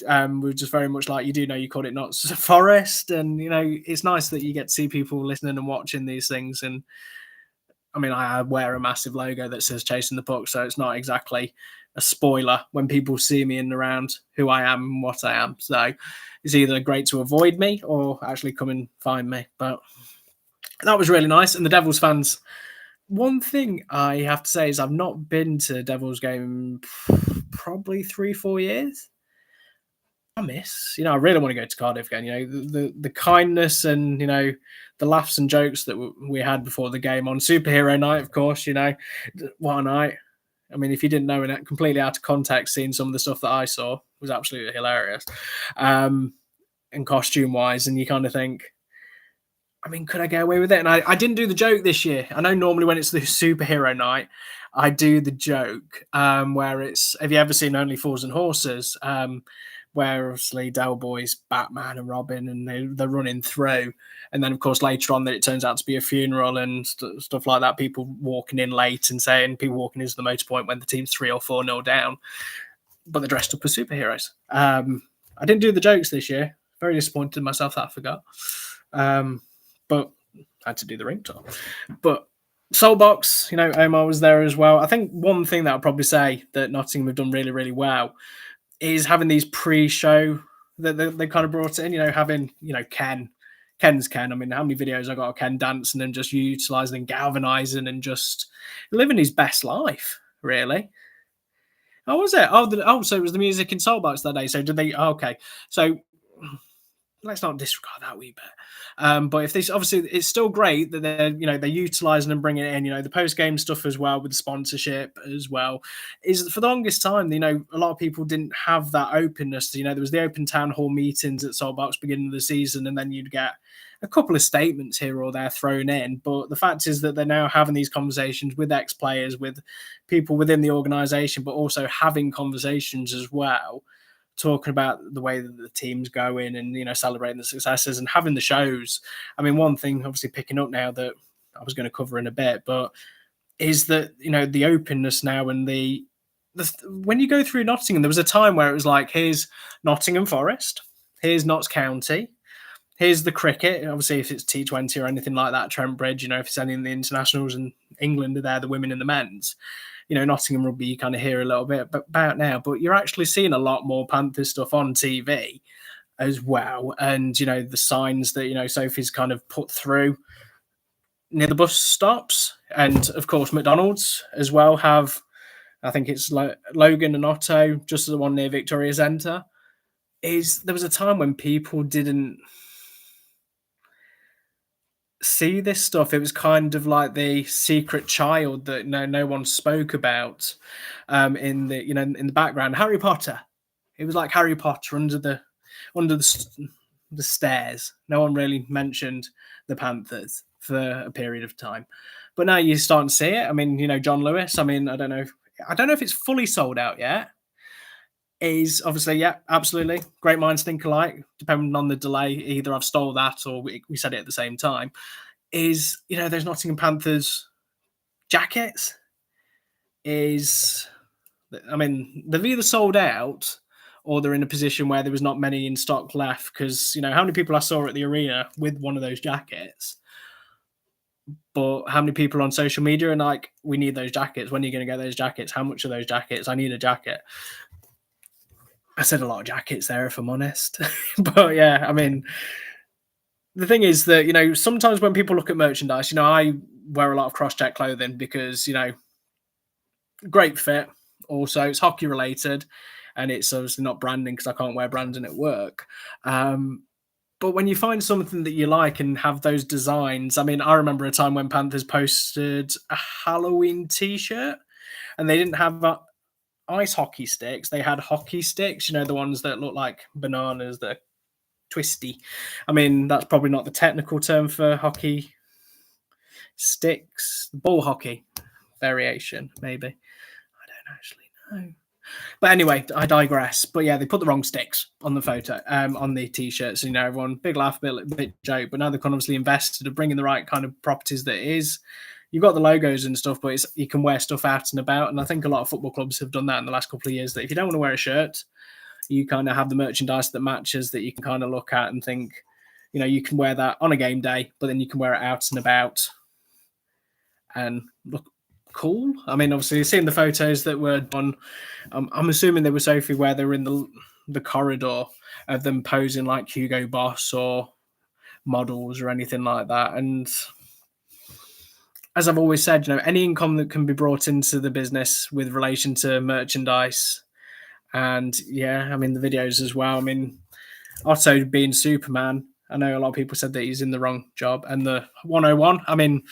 Speaker 1: we were just very much like, you called it Notts Forest, and it's nice that you get to see people listening and watching these things. And I wear a massive logo that says Chasing the Puck, so it's not exactly a spoiler when people see me in and around who I am and what I am. So it's either great to avoid me or actually come and find me. But that was really nice. And the Devils fans, one thing I have to say is I've not been to a Devils game probably 3-4 years. I miss, I really want to go to Cardiff again. The kindness and the laughs and jokes that we had before the game on superhero night. Of course, what a night. If you didn't know, and completely out of context, seeing some of the stuff that I saw was absolutely hilarious, and costume wise, and you kind of think, could I get away with it? And I didn't do the joke this year. I know normally when it's the superhero night, I do the joke where it's, have you ever seen Only Fools and Horses? where obviously Del Boy's Batman and Robin, and they're running through. And then, of course, later on, that it turns out to be a funeral and stuff like that. People walking in late and saying people walking into the motor point when the team's 3 or 4 nil down, but they're dressed up as superheroes. I didn't do the jokes this year. Very disappointed in myself that I forgot. But I had to do the ringtone. But Soulbox, Omar was there as well. I think one thing that I'll probably say that Nottingham have done really, really well is having these pre-show that they kind of brought in, having, Ken's Ken. I mean, how many videos I got of Ken dancing and just utilising and galvanising and just living his best life, really. Oh, was it? So it was the music in Soulbox that day. So did they? Okay. So let's not disregard that wee bit. But if this, obviously, it's still great that they're utilising and bringing it in. The post game stuff as well with the sponsorship as well. Is for the longest time, a lot of people didn't have that openness. There was the open town hall meetings at Soulbox beginning of the season, and then you'd get a couple of statements here or there thrown in. But the fact is that they're now having these conversations with ex-players, with people within the organisation, but also having conversations as well, talking about the way that the team's going and, celebrating the successes and having the shows. I mean, one thing obviously picking up now that I was going to cover in a bit, but is that, the openness now and the when you go through Nottingham, there was a time where it was like, here's Nottingham Forest, here's Notts County, here's the cricket. Obviously, if it's T20 or anything like that, Trent Bridge, if it's any of the internationals and England are there, the women and the men's. Nottingham rugby, you kind of hear a little bit about now, but you're actually seeing a lot more Panthers stuff on TV as well. And, the signs that, Sophie's kind of put through near the bus stops. And, of course, McDonald's as well have, I think it's Logan and Otto, just the one near Victoria Centre. There was a time when people didn't see this stuff. It was kind of like the secret child that no one spoke about in the background. Harry Potter. It was like Harry Potter under the stairs. No one really mentioned the Panthers for a period of time, but now you're starting to see it. I mean, John Lewis. I mean, I don't know if it's fully sold out yet. Is obviously, yeah, absolutely. Great minds think alike. Depending on the delay, either I've stole that or we said it at the same time. Is, those Nottingham Panthers jackets they've either sold out or they're in a position where there was not many in stock left because, how many people I saw at the arena with one of those jackets, but how many people on social media are like, we need those jackets. When are you going to get those jackets? How much are those jackets? I need a jacket. I said a lot of jackets there, if I'm honest. But yeah, I mean, the thing is that, sometimes when people look at merchandise, I wear a lot of cross-check clothing because, great fit. Also, it's hockey related and it's obviously not branding because I can't wear branding at work. But when you find something that you like and have those designs, I mean, I remember a time when Panthers posted a Halloween t-shirt and they didn't have ice hockey sticks. They had hockey sticks, the ones that look like bananas, that are twisty. I mean, that's probably not the technical term for hockey sticks. Ball hockey variation, maybe. I don't actually know. But anyway, I digress. But yeah, they put the wrong sticks on the photo, on the t-shirts. Everyone, big laugh, bit joke. But now they've obviously invested in bringing the right kind of properties that it is. You've got the logos and stuff, but you can wear stuff out and about. And I think a lot of football clubs have done that in the last couple of years, that if you don't want to wear a shirt, you kind of have the merchandise that matches that you can kind of look at and think, you can wear that on a game day, but then you can wear it out and about and look cool. I mean, obviously, seeing the photos that were done, I'm assuming they were Sophie where they were in the corridor of them posing like Hugo Boss or models or anything like that. And as I've always said, any income that can be brought into the business with relation to merchandise, and yeah, I mean the videos as well. I mean, Otto being Superman, I know a lot of people said that he's in the wrong job, and the 101. I mean,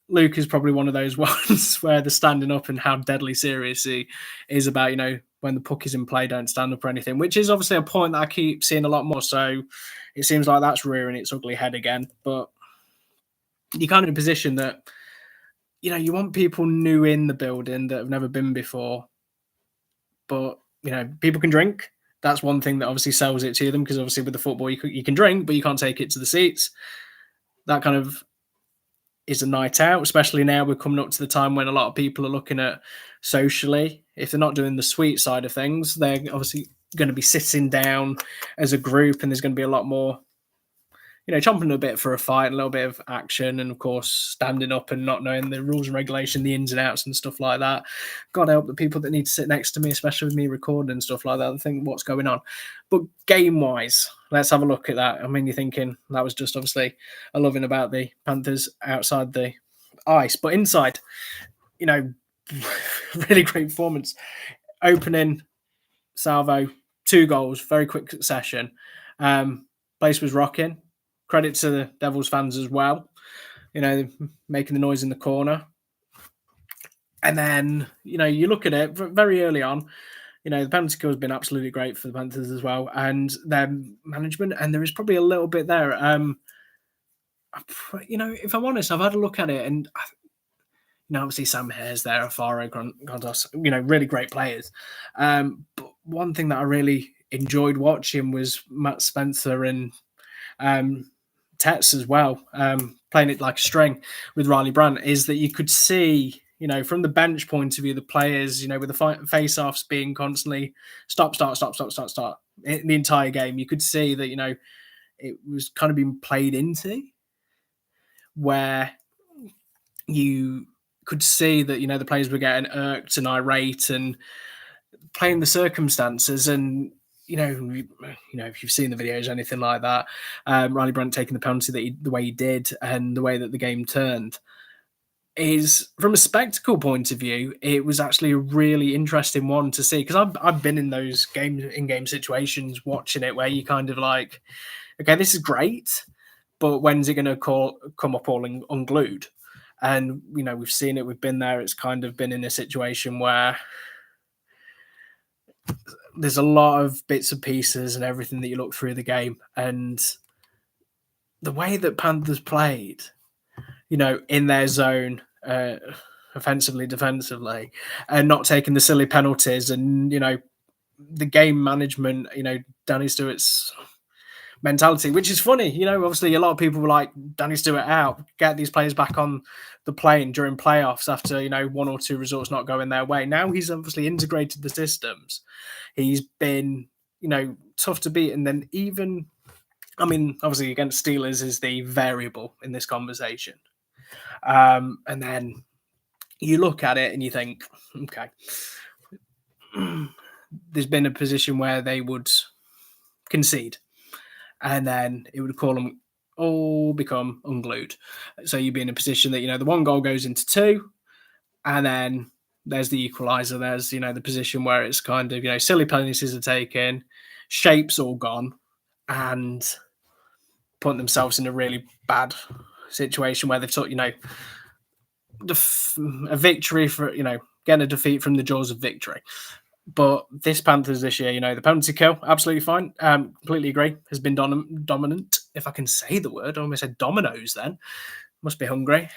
Speaker 1: Luke is probably one of those ones where they're standing up and how deadly serious he is about, when the puck is in play, don't stand up or anything, which is obviously a point that I keep seeing a lot more. So it seems like that's rearing its ugly head again. But you're kind of in a position that, you want people new in the building that have never been before. But, people can drink, that's one thing that obviously sells it to them, because obviously with the football you can drink, but you can't take it to the seats. That kind of is a night out, especially now we're coming up to the time when a lot of people are looking at socially. If they're not doing the sweet side of things, they're obviously going to be sitting down as a group, and there's going to be a lot more, chomping a bit for a fight, a little bit of action, and of course, standing up and not knowing the rules and regulation, the ins and outs and stuff like that. God help the people that need to sit next to me, especially with me recording and stuff like that, and think what's going on. But game-wise, let's have a look at that. I mean, you're thinking that was just obviously a loving about the Panthers outside the ice, but inside, really great performance. Opening salvo, 2 goals, very quick succession. Place was rocking. Credit to the Devils fans as well, making the noise in the corner. And then, you look at it very early on, the penalty kill has been absolutely great for the Panthers as well, and their management, and there is probably a little bit there. If I'm honest, I've had a look at it, and obviously Sam Hare's there, Afaro, Grandos, really great players. But one thing that I really enjoyed watching was Matt Spencer and Tets as well, playing it like a string with Riley Brandt, is that you could see, from the bench point of view, the players, with the face-offs being constantly stop in the entire game. You could see that, it was kind of being played into, where you could see that, the players were getting irked and irate and playing the circumstances. And if you've seen the videos or anything like that, Riley Brandt taking the penalty the way he did, and the way that the game turned, is, from a spectacle point of view, it was actually a really interesting one to see, because I've been in those in-game situations watching it, where you kind of like, okay, this is great, but when's it going to come up all unglued? And we've seen it, we've been there. It's kind of been in a situation where there's a lot of bits and pieces and everything that you look through the game, and the way that Panthers played, in their zone, offensively, defensively, and not taking the silly penalties, and the game management, Danny Stewart's mentality, which is funny. Obviously a lot of people were like, Danny Stewart out, get these players back on the plane during playoffs after 1 or 2 results not going their way. Now he's obviously integrated the systems. He's been tough to beat, and then even, obviously against Steelers is the variable in this conversation, and then you look at it and you think, okay, there's been a position where they would concede, and then it would call them all become unglued. So you'd be in a position that, the 1 goal goes into 2, and then there's the equaliser. There's, the position where it's kind of, silly penalties are taken, shapes all gone, and putting themselves in a really bad situation where they've took, a victory for, getting a defeat from the jaws of victory. But this Panthers this year, the penalty kill, absolutely fine. Completely agree. Has been dominant. If I can say the word, I almost said dominoes then. Must be hungry.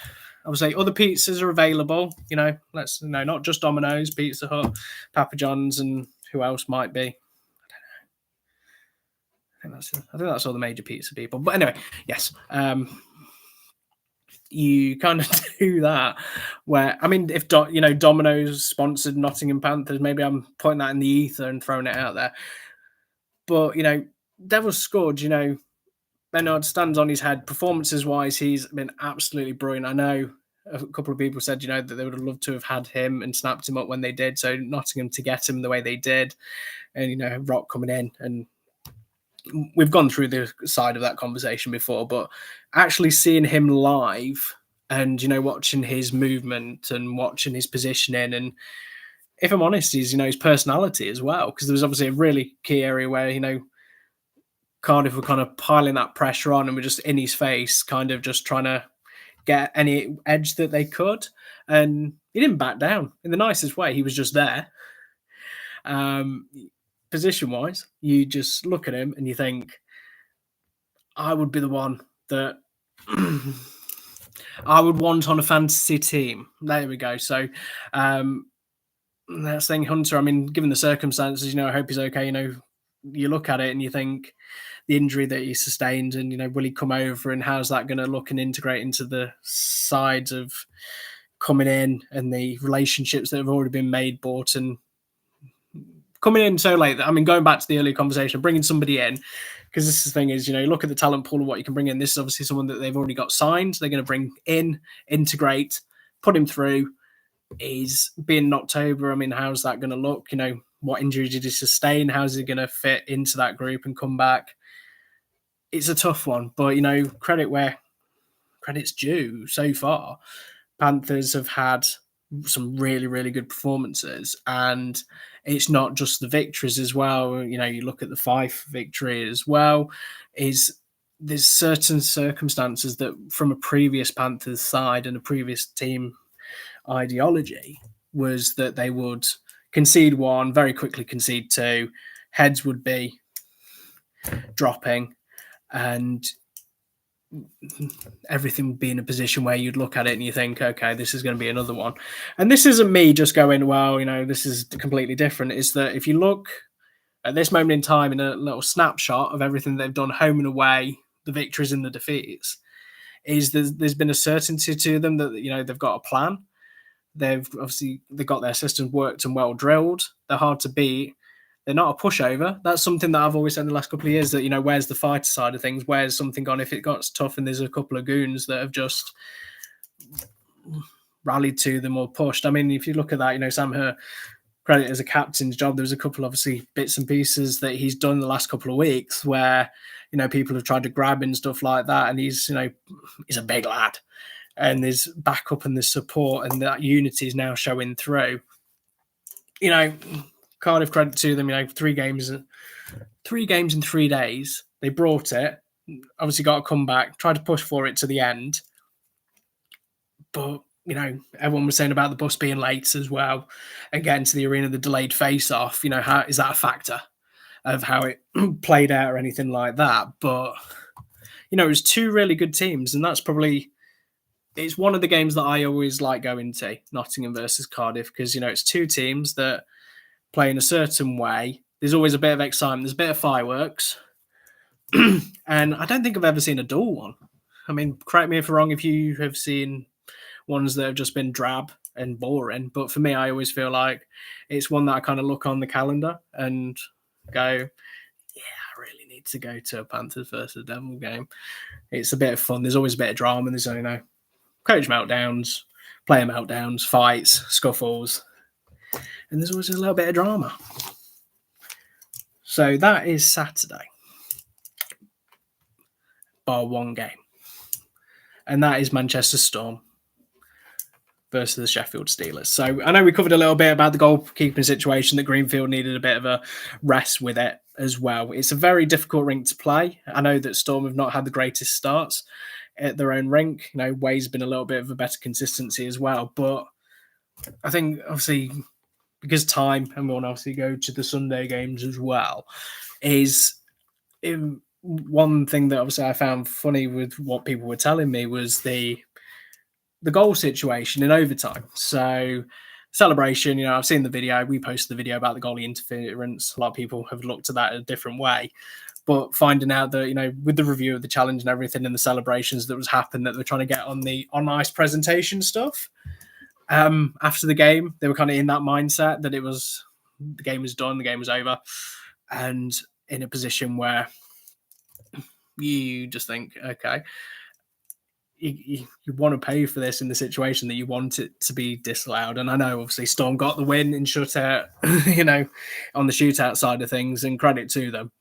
Speaker 1: Obviously, other pizzas are available. Not just Domino's, Pizza Hut, Papa John's, and who else might be. I think that's all the major pizza people. But anyway, yes. You kind of do that, where, if Domino's sponsored Nottingham Panthers, maybe I'm putting that in the ether and throwing it out there. But Devils scored. Bernard stands on his head. Performances wise, he's been absolutely brilliant. I know a couple of people said that they would have loved to have had him and snapped him up when they did. So Nottingham to get him the way they did, and Rock coming in, and we've gone through the side of that conversation before, but actually seeing him live and, watching his movement and watching his positioning, and if I'm honest, his personality as well, because there was obviously a really key area where, Cardiff were kind of piling that pressure on and were just in his face, kind of just trying to get any edge that they could. And he didn't back down in the nicest way. He was just there. Position-wise, you just look at him and you think, I would be the one that I would want on a fantasy team. There we go. So that's thing, Hunter. Given the circumstances, I hope he's okay. you look at it and you think the injury that he sustained, and will he come over, and how's that going to look and integrate into the sides of coming in, and the relationships that have already been made, bought, and coming in so late. I mean, going back to the earlier conversation, bringing somebody in, because this is the thing is, you look at the talent pool and what you can bring in. This is obviously someone that they've already got signed. They're going to bring in, integrate, put him through. He's being in October. I mean, how's that going to look? What injury did he sustain? How's he going to fit into that group and come back? It's a tough one, but credit where credit's due. So far, Panthers have had some really, really good performances, and it's not just the victories as well. You look at the Fife victory as well. There's certain circumstances that from a previous Panthers side and a previous team ideology was that they would concede one, very quickly concede two, heads would be dropping, and everything would be in a position where you'd look at it and you think, okay, this is going to be another one. And this isn't me just going, well, this is completely different. It's that if you look at this moment in time in a little snapshot of everything they've done home and away, the victories and the defeats, is there's been a certainty to them that they've got a plan. They've got their systems worked and well drilled. They're hard to beat. They're not a pushover. That's something that I've always said in the last couple of years, that, where's the fighter side of things? Where's something gone if it got tough and there's a couple of goons that have just rallied to them or pushed? I mean, if you look at that, Sam Herr, credit as a captain's job, there's a couple, obviously, bits and pieces that he's done the last couple of weeks where, people have tried to grab and stuff like that. And he's a big lad. And there's backup and there's support, and that unity is now showing through. Cardiff, credit to them, 3 games in 3 days. They brought it, obviously got a comeback, tried to push for it to the end. But, everyone was saying about the bus being late as well. Again, to the arena, the delayed face-off, how is that a factor of how it played out or anything like that? But, it was 2 really good teams, and that's probably... It's one of the games that I always like going to, Nottingham versus Cardiff, because, it's 2 teams that play in a certain way. There's always a bit of excitement. There's a bit of fireworks. And I don't think I've ever seen a dull one. I mean, correct me if I'm wrong if you have seen ones that have just been drab and boring. But for me, I always feel like it's one that I kind of look on the calendar and go, yeah, I really need to go to a Panthers versus Devil game. It's a bit of fun. There's always a bit of drama. There's, coach meltdowns, player meltdowns, fights, scuffles, and there's always a little bit of drama. So that is Saturday, bar 1 game, and that is Manchester Storm versus the Sheffield Steelers. So I know we covered a little bit about the goalkeeping situation, that Greenfield needed a bit of a rest with it as well. It's a very difficult rink to play. I know that Storm have not had the greatest starts at their own rink. Way's been a little bit of a better consistency as well. But I think, obviously, because time, and we'll obviously go to the Sunday games as well, is one thing that obviously I found funny with what people were telling me was the goal situation in overtime. So celebration, I've seen the video. We posted the video about the goalie interference. A lot of people have looked at that a different way. But finding out that, with the review of the challenge and everything and the celebrations that was happening, that they're trying to get on the on-ice presentation stuff, after the game, they were kind of in that mindset that the game was done, the game was over, and in a position where you just think, okay, you want to pay for this in the situation that you want it to be disallowed. And I know, obviously, Storm got the win in shutout, on the shootout side of things, and credit to them,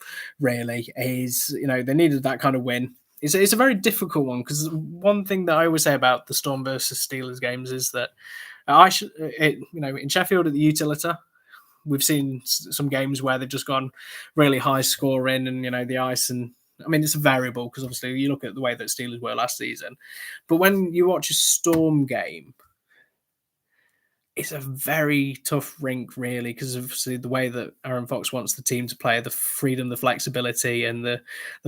Speaker 1: really, is, they needed that kind of win. It's a very difficult one, because one thing that I always say about the Storm versus Steelers games is that in Sheffield at the Utilita, we've seen some games where they've just gone really high scoring, and, the ice, and I mean, it's a variable because obviously you look at the way that Steelers were last season. But when you watch a Storm game, it's a very tough rink, really, because obviously the way that Aaron Fox wants the team to play, the freedom, the flexibility, and the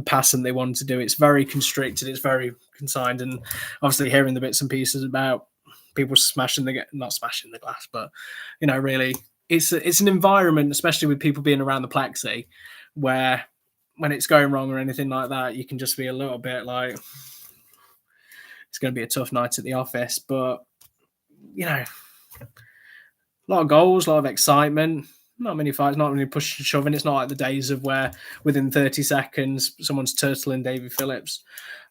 Speaker 1: passing they want to do, it's very constricted, it's very consigned. And obviously hearing the bits and pieces about people not smashing the glass, but, really, it's an environment, especially with people being around the plexi, where when it's going wrong or anything like that, you can just be a little bit like, it's going to be a tough night at the office. But, a lot of goals, a lot of excitement, not many fights, not really pushing and shoving. It's not like the days of where within 30 seconds someone's turtling Davy Phillips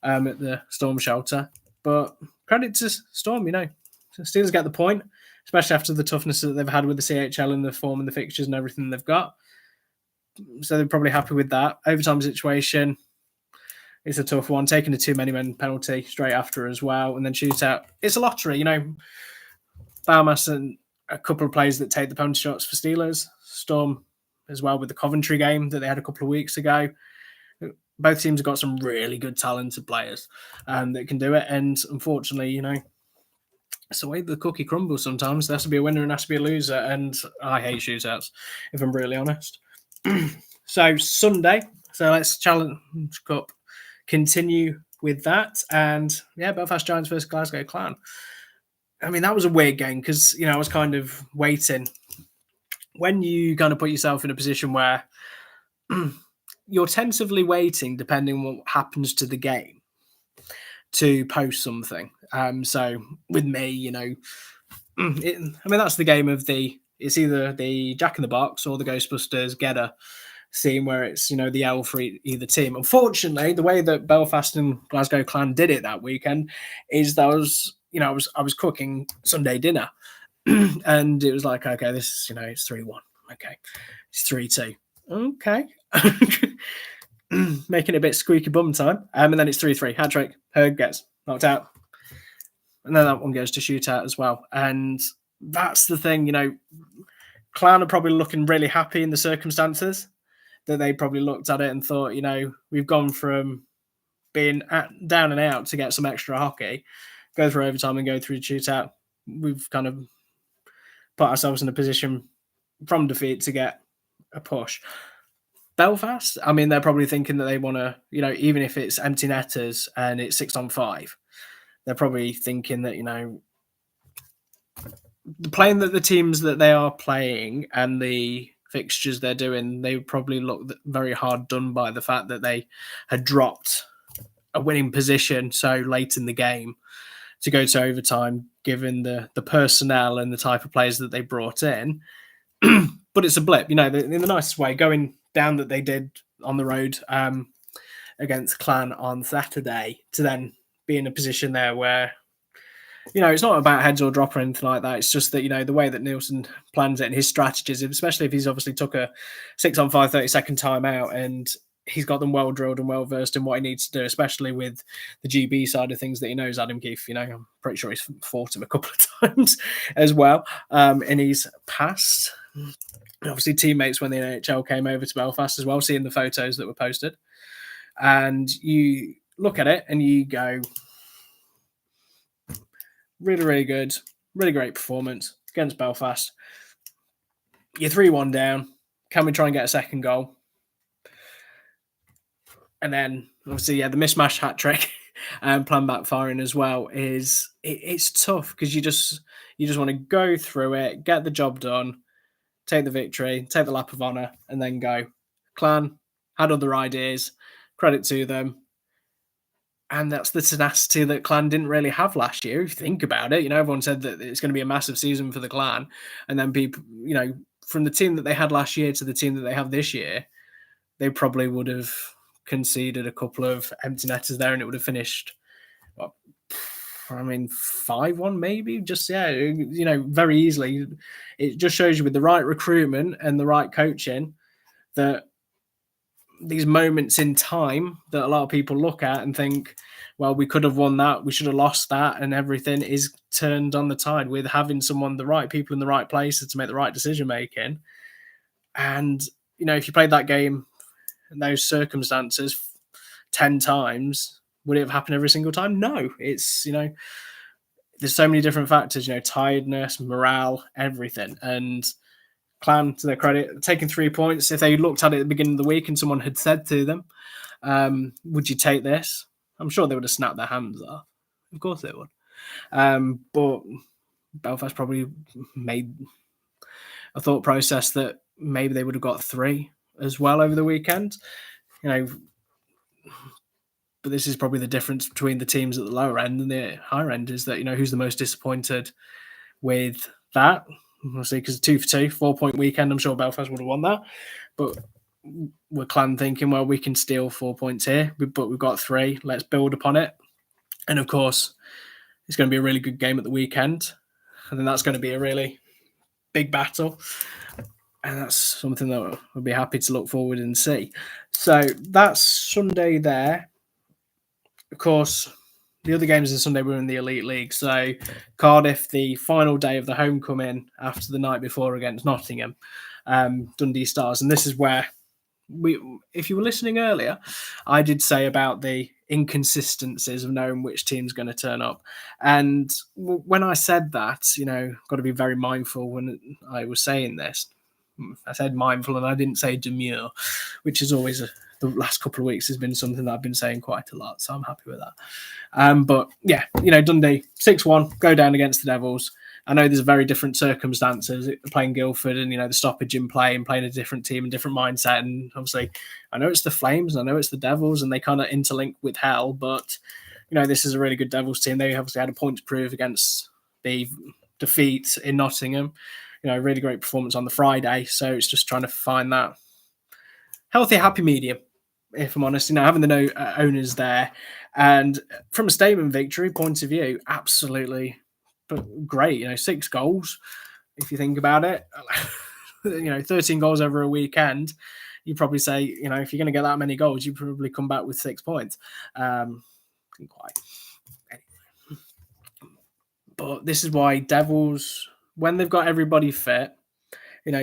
Speaker 1: at the Storm shelter. But credit to Storm, Steelers get the point, especially after the toughness that they've had with the CHL and the form and the fixtures and everything they've got. So they're probably happy with that. Overtime situation, it's a tough one. Taking a too many men penalty straight after as well, and then shootout. It's a lottery, Baumas and a couple of players that take the penalty shots for Steelers. Storm as well with the Coventry game that they had a couple of weeks ago. Both teams have got some really good talented players that can do it. And unfortunately, it's the way the cookie crumbles sometimes. There has to be a winner and there has to be a loser. And I hate shootouts, if I'm really honest. So Sunday, let's Challenge Cup continue with that. And Belfast Giants versus Glasgow Clan. I mean, that was a weird game because, I was kind of waiting. When you kind of put yourself in a position where you're tentatively waiting, depending on what happens to the game, to post something. So with me, that's the game of it's either the Jack in the Box or the Ghostbusters Getter scene where it's, the L for either team. Unfortunately, the way that Belfast and Glasgow Clan did it that weekend is that I was cooking Sunday dinner and it was like, okay, this, it's 3-1. Okay. It's 3-2. Okay. Making it a bit squeaky bum time. And then it's 3-3. Hat trick. Herg gets knocked out. And then that one goes to shootout as well. And that's the thing, Clan are probably looking really happy in the circumstances that they probably looked at it and thought, we've gone from being down and out to get some extra hockey, go through overtime and go through the shootout. We've kind of put ourselves in a position from defeat to get a push. Belfast, I mean, they're probably thinking that they want to, even if it's empty netters and it's 6-on-5, they're probably thinking that, playing the teams that they are playing and the fixtures they're doing, they probably look very hard done by the fact that they had dropped a winning position so late in the game to go to overtime, given the personnel and the type of players that they brought in. But it's a blip, in the nicest way, going down that they did on the road against Clan on Saturday to then be in a position there where, it's not about heads or drop or anything like that. It's just that, the way that Nielsen plans it and his strategies, especially if he's obviously took a 6-on-5 30-second timeout and he's got them well drilled and well versed in what he needs to do, especially with the GB side of things that he knows. Adam Keefe, I'm pretty sure he's fought him a couple of times as well in his past. And obviously teammates when the NHL came over to Belfast as well, seeing the photos that were posted. And you look at it and you go, really, really good, really great performance against Belfast. You're 3-1 down. Can we try and get a second goal? And then, obviously, the mismatch hat trick and plan backfiring as well it's tough because you just want to go through it, get the job done, take the victory, take the lap of honour, and then go. Clan had other ideas. Credit to them. And that's the tenacity that Clan didn't really have last year. If you think about it, everyone said that it's going to be a massive season for the Clan. And then people, from the team that they had last year to the team that they have this year, they probably would have conceded a couple of empty netters there and it would have finished, 5-1 maybe. Just, very easily. It just shows you with the right recruitment and the right coaching that these moments in time that a lot of people look at and think, well, we could have won that, we should have lost that, and everything is turned on the tide with having the right people in the right places to make the right decision making. And, if you played that game in those circumstances 10 times, would it have happened every single time? No. It's, there's so many different factors, tiredness, morale, everything. And Clan, to their credit, taking 3 points. If they looked at it at the beginning of the week and someone had said to them, would you take this? I'm sure they would have snapped their hands off. Of course they would. But Belfast probably made a thought process that maybe they would have got 3 as well over the weekend. You know, but this is probably the difference between the teams at the lower end and the higher end is that, who's the most disappointed with that. We'll see, because 2 for 2, 4-point weekend. I'm sure Belfast would have won that. But we're Clan thinking, well, we can steal 4 points here, but we've got 3. Let's build upon it. And of course, it's going to be a really good game at the weekend. And then that's going to be a really big battle. And that's something that we'll be happy to look forward and see. So that's Sunday there. Of course, the other games on Sunday were in the Elite League. So Cardiff, the final day of the homecoming after the night before against Nottingham, Dundee Stars. And this is where if you were listening earlier, I did say about the inconsistencies of knowing which team's going to turn up. And when I said that, got to be very mindful when I was saying this. I said mindful and I didn't say demure, which is always the last couple of weeks has been something that I've been saying quite a lot. So I'm happy with that. But yeah, Dundee 6-1, go down against the Devils. I know there's very different circumstances playing Guildford and, the stoppage in play and playing a different team and different mindset. And obviously, I know it's the Flames and I know it's the Devils and they kind of interlink with hell. But, this is a really good Devils team. They obviously had a point to prove against the defeat in Nottingham. Really great performance on the Friday. So it's just trying to find that healthy, happy medium, if I'm honest. Having the owners there. And from a statement victory point of view, absolutely great. 6 goals, if you think about it. 13 goals over a weekend. You probably say, if you're going to get that many goals, you probably come back with 6 points. Quite. Anyway. But this is why Devils, when they've got everybody fit,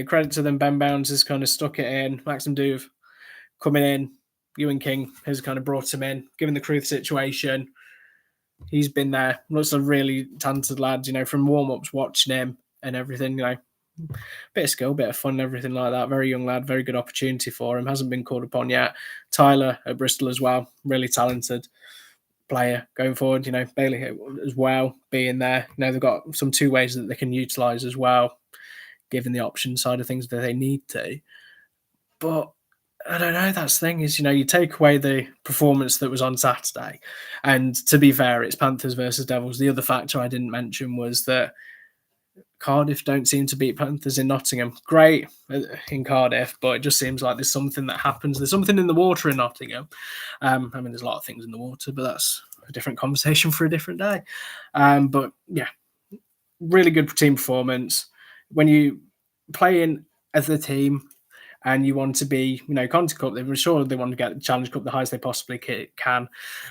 Speaker 1: credit to them. Ben Bounds has kind of stuck it in. Maxim Duve coming in. Ewan King has kind of brought him in, given the Cruth situation. He's been there. Looks a really talented lad, from warm-ups, watching him and everything, bit of skill, bit of fun and everything like that. Very young lad, very good opportunity for him. Hasn't been called upon yet. Tyler at Bristol as well, really talented player going forward. Bailey as well being there. They've got some 2 ways that they can utilise as well, given the option side of things that they need to. But I don't know, that's the thing is, you take away the performance that was on Saturday. And to be fair, it's Panthers versus Devils. The other factor I didn't mention was that Cardiff don't seem to beat Panthers in Nottingham. Great in Cardiff, but it just seems like there's something that happens. There's something in the water in Nottingham. There's a lot of things in the water, but that's a different conversation for a different day. But yeah, really good team performance. When you play in as a team, and you want to be, Conti Cup, they're sure they want to get the Challenge Cup the highest they possibly can.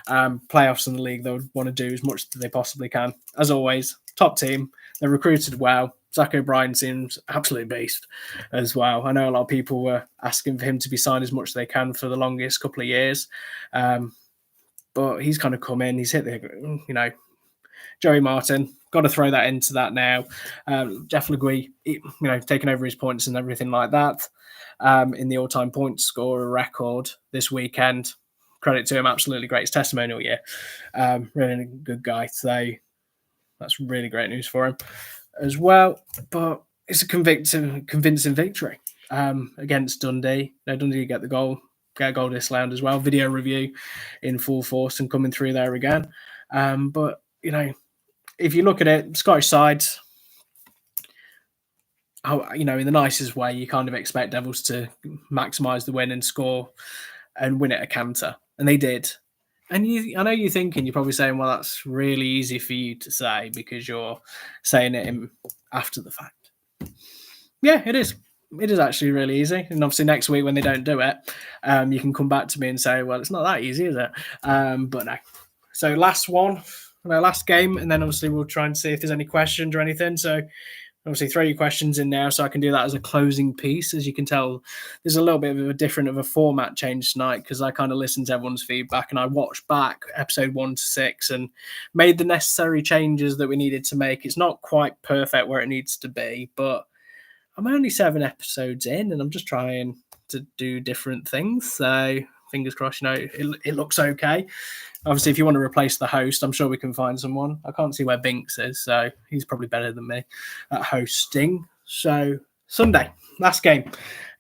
Speaker 1: Playoffs in the league, they would want to do as much as they possibly can. As always, top team. They're recruited well. Zach O'Brien seems absolutely beast as well. I know a lot of people were asking for him to be signed as much as they can for the longest couple of years. But he's kind of come in. He's hit the, Joey Martin, got to throw that into that now. Jeff Legui, taking over his points and everything like that. In the all-time point scorer record this weekend. Credit to him, absolutely great. It's testimonial year. Really good guy. So that's really great news for him as well. But it's a convincing victory against Dundee. Dundee get a goal this round as well. Video review in full force and coming through there again. But, if you look at it, Scottish sides, in the nicest way, you kind of expect Devils to maximise the win and score and win it a canter. And they did. And I know you're thinking, you're probably saying, well, that's really easy for you to say because you're saying it after the fact. Yeah, it is. It is actually really easy. And obviously next week when they don't do it, you can come back to me and say, well, it's not that easy, is it? But no. So last game, and then obviously we'll try and see if there's any questions or anything. So obviously throw your questions in now so I can do that as a closing piece. As you can tell, there's a little bit of a format change tonight because I kind of listened to everyone's feedback and I watched back episode 1 to 6 and made the necessary changes that we needed to make. It's not quite perfect where it needs to be, but I'm only 7 episodes in and I'm just trying to do different things. So fingers crossed, it looks okay. Obviously, if you want to replace the host, I'm sure we can find someone. I can't see where Binks is, so he's probably better than me at hosting. So Sunday, last game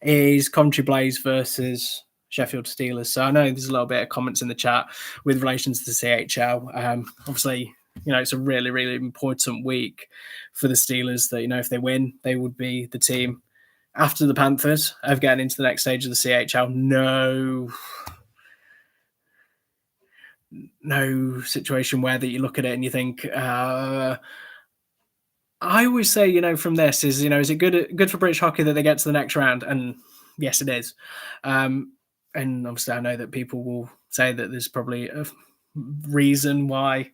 Speaker 1: is Coventry Blaze versus Sheffield Steelers. So I know there's a little bit of comments in the chat with relation to the CHL. Obviously, it's a really, really important week for the Steelers that, if they win, they would be the team after the Panthers of getting into the next stage of the CHL. No situation where that you look at it and you think, I always say, from this is it good for British hockey that they get to the next round? And yes, it is. And obviously, I know that people will say that there's probably a reason why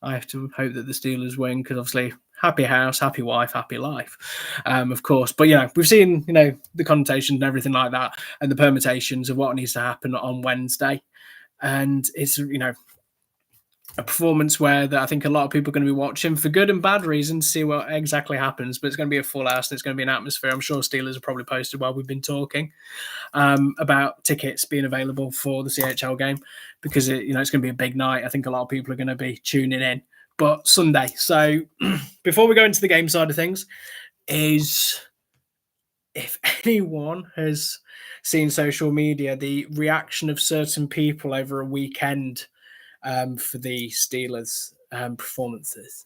Speaker 1: I have to hope that the Steelers win, because obviously, happy house, happy wife, happy life, of course. But we've seen the connotations and everything like that, and the permutations of what needs to happen on Wednesday, and it's a performance where that I think a lot of people are going to be watching for good and bad reasons to see what exactly happens. But it's going to be a full house and it's going to be an atmosphere. I'm sure Steelers have probably posted while we've been talking about tickets being available for the CHL game, because it's going to be a big night. I think a lot of people are going to be tuning in. But Sunday. So before we go into the game side of things, is if anyone has seen social media, the reaction of certain people over a weekend for the Steelers performances.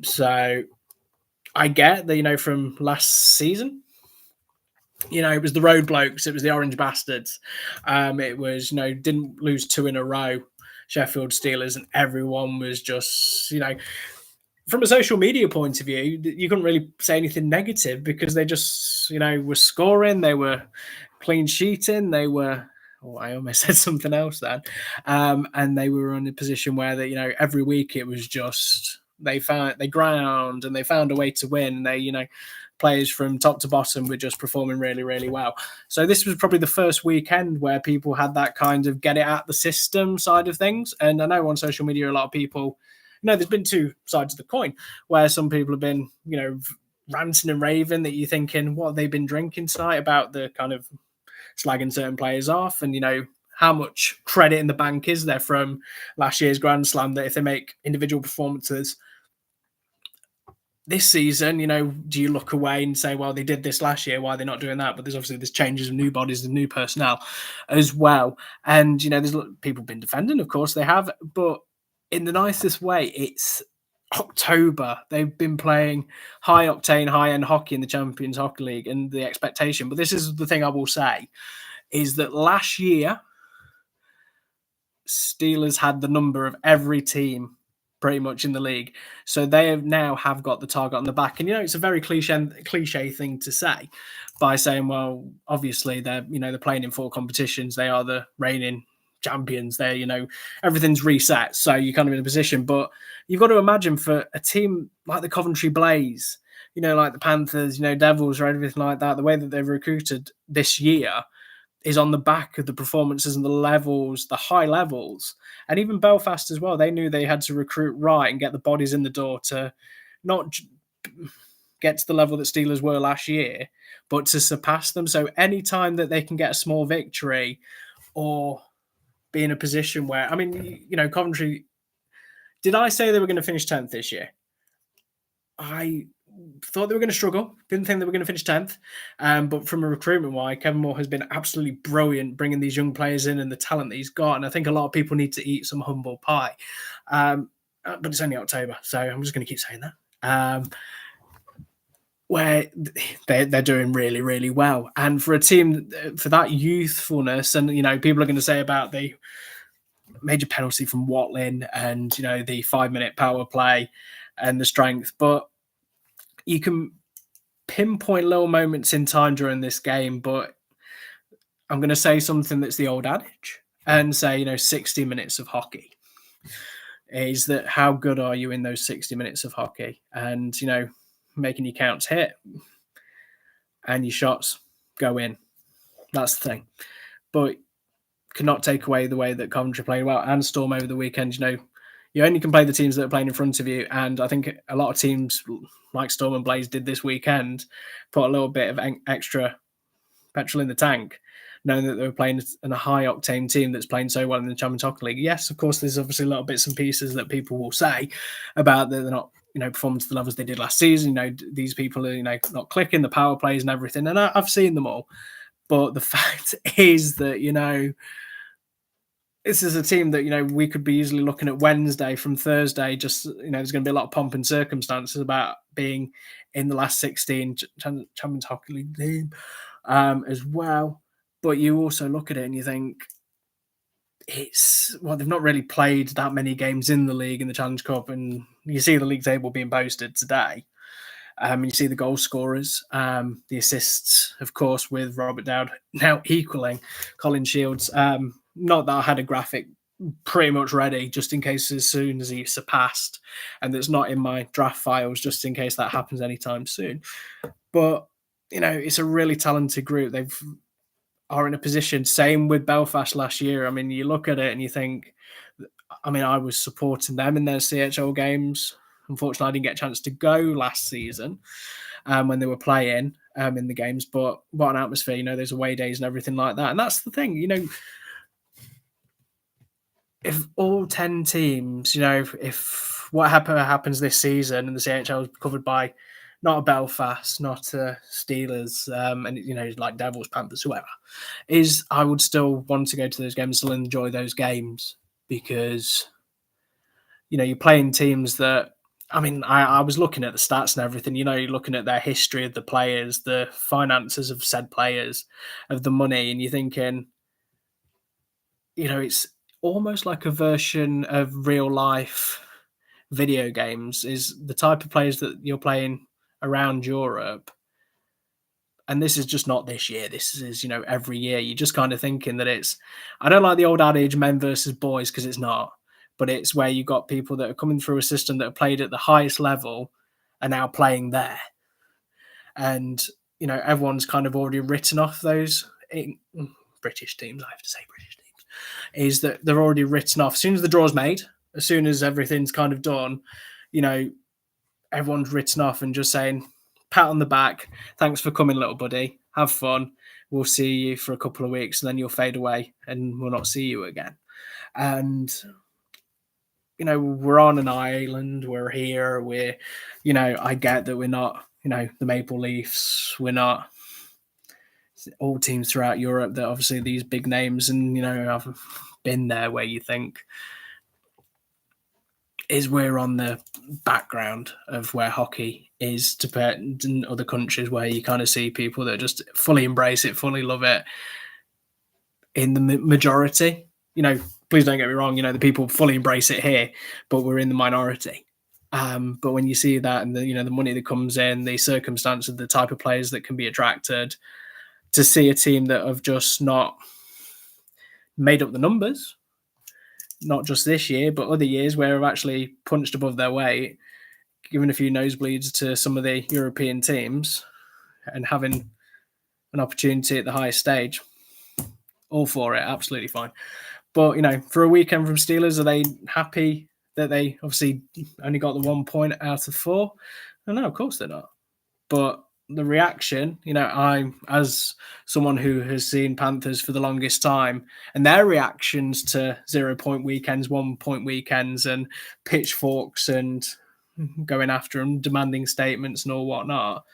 Speaker 1: So I get that, from last season, it was the road blokes, it was the orange bastards. It was, didn't lose 2 in a row, Sheffield Steelers, and everyone was just, from a social media point of view, you couldn't really say anything negative because they just, were scoring, they were clean sheeting, they were, I almost said something else then. And they were in a position where that, every week it was just they ground and they found a way to win. They, players from top to bottom were just performing really, really well. So this was probably the first weekend where people had that kind of get it at the system side of things. And I know on social media, a lot of people, there's been two sides of the coin where some people have been, ranting and raving that you're thinking, what have they been drinking tonight, about the kind of slagging certain players off, and how much credit in the bank is there from last year's Grand Slam that if they make individual performances this season, do you look away and say, well, they did this last year, why are they not doing that? But there's changes of new bodies and new personnel as well. And, there's people been defending, of course they have, but in the nicest way, it's October. They've been playing high octane, high end hockey in the Champions Hockey League, and the expectation. But this is the thing I will say, is that last year, Steelers had the number of every team pretty much in the league. So they have got the target on the back. And, it's a very cliche thing to say by saying, well, obviously they're playing in 4 competitions. They are the reigning champions. They're, everything's reset. So you're kind of in a position. But you've got to imagine for a team like the Coventry Blaze, like the Panthers, Devils or everything like that, the way that they've recruited this year is on the back of the performances and the levels, the high levels. And even Belfast as well, they knew they had to recruit right and get the bodies in the door to not get to the level that Steelers were last year, but to surpass them. So any time that they can get a small victory or be in a position where, Coventry, did I say they were going to finish 10th this year? I thought they were going to struggle. Didn't think they were going to finish 10th. But from a recruitment wise, Kevin Moore has been absolutely brilliant bringing these young players in and the talent that he's got. And I think a lot of people need to eat some humble pie. But it's only October, so I'm just going to keep saying that. Where they're doing really, really well. And for a team, for that youthfulness, and, people are going to say about the major penalty from Watling and, the 5-minute power play and the strength, but you can pinpoint little moments in time during this game. But I'm going to say something that's the old adage and say, 60 minutes of hockey. Is that how good are you in those 60 minutes of hockey? And, making your counts hit and your shots go in. That's the thing. But cannot take away the way that Coventry played well, and Storm over the weekend. You only can play the teams that are playing in front of you. And I think a lot of teams like Storm and Blaze did this weekend put a little bit of extra petrol in the tank, knowing that they were playing in a high-octane team that's playing so well in the Champions Hockey League. Yes, of course, there's obviously a lot of bits and pieces that people will say about that they're not, perform to the levels they did last season. These people are not clicking the power plays and everything, and I've seen them all. But the fact is that this is a team that we could be easily looking at Wednesday from Thursday. Just there's going to be a lot of pomp and circumstances about being in the last 16 Champions Hockey League team as well. But you also look at it and you think they've not really played that many games in the league in the Challenge Cup, and you see the league table being posted today. You see the goal scorers, the assists, of course, with Robert Dowd now equaling Colin Shields. Not that I had a graphic pretty much ready, just in case as soon as he surpassed, and it's not in my draft files, just in case that happens anytime soon. But it's a really talented group. They've are in a position. Same with Belfast last year. I mean, you look at it and you think. I mean, I was supporting them in their CHL games. Unfortunately, I didn't get a chance to go last season when they were playing in the games. But what an atmosphere! There's away days and everything like that. And that's the thing. If all 10 teams, if what happens this season and the CHL is covered by not a Belfast, not a Steelers, and like Devils, Panthers, whoever, I would still want to go to those games, still enjoy those games because you're playing teams that. I mean, I was looking at the stats and everything. You're looking at their history of the players, the finances of said players, of the money, and you're thinking, it's almost like a version of real life video games. Is the type of players that you're playing around Europe. And this is just not this year. This is, every year. You're just kind of thinking that I don't like the old adage men versus boys because it's not, but it's where you got people that are coming through a system that have played at the highest level and now playing there. And, everyone's kind of already written off those British teams. I have to say British teams is that they're already written off. As soon as the draw's made, as soon as everything's kind of done, everyone's written off and just saying, pat on the back, thanks for coming, little buddy, have fun, we'll see you for a couple of weeks and then you'll fade away and we'll not see you again. And we're on an island, we're here, I get that we're not the Maple Leafs, we're not all teams throughout Europe that obviously these big names, and I've been there where you think we're on the background of where hockey is compared to other countries where you kind of see people that just fully embrace it, fully love it in the majority. Please don't get me wrong, the people fully embrace it here, but we're in the minority. But when you see that and the money that comes in, the circumstances, the type of players that can be attracted, to see a team that have just not made up the numbers, not just this year, but other years where have actually punched above their weight, given a few nosebleeds to some of the European teams and having an opportunity at the highest stage, all for it, absolutely fine. But, for a weekend from Steelers, are they happy that they obviously only got the 1 point out of 4? No, of course they're not. But the reaction, I, as someone who has seen Panthers for the longest time, and their reactions to 0 point weekends, 1 point weekends, and pitchforks and going after them, demanding statements and all whatnot,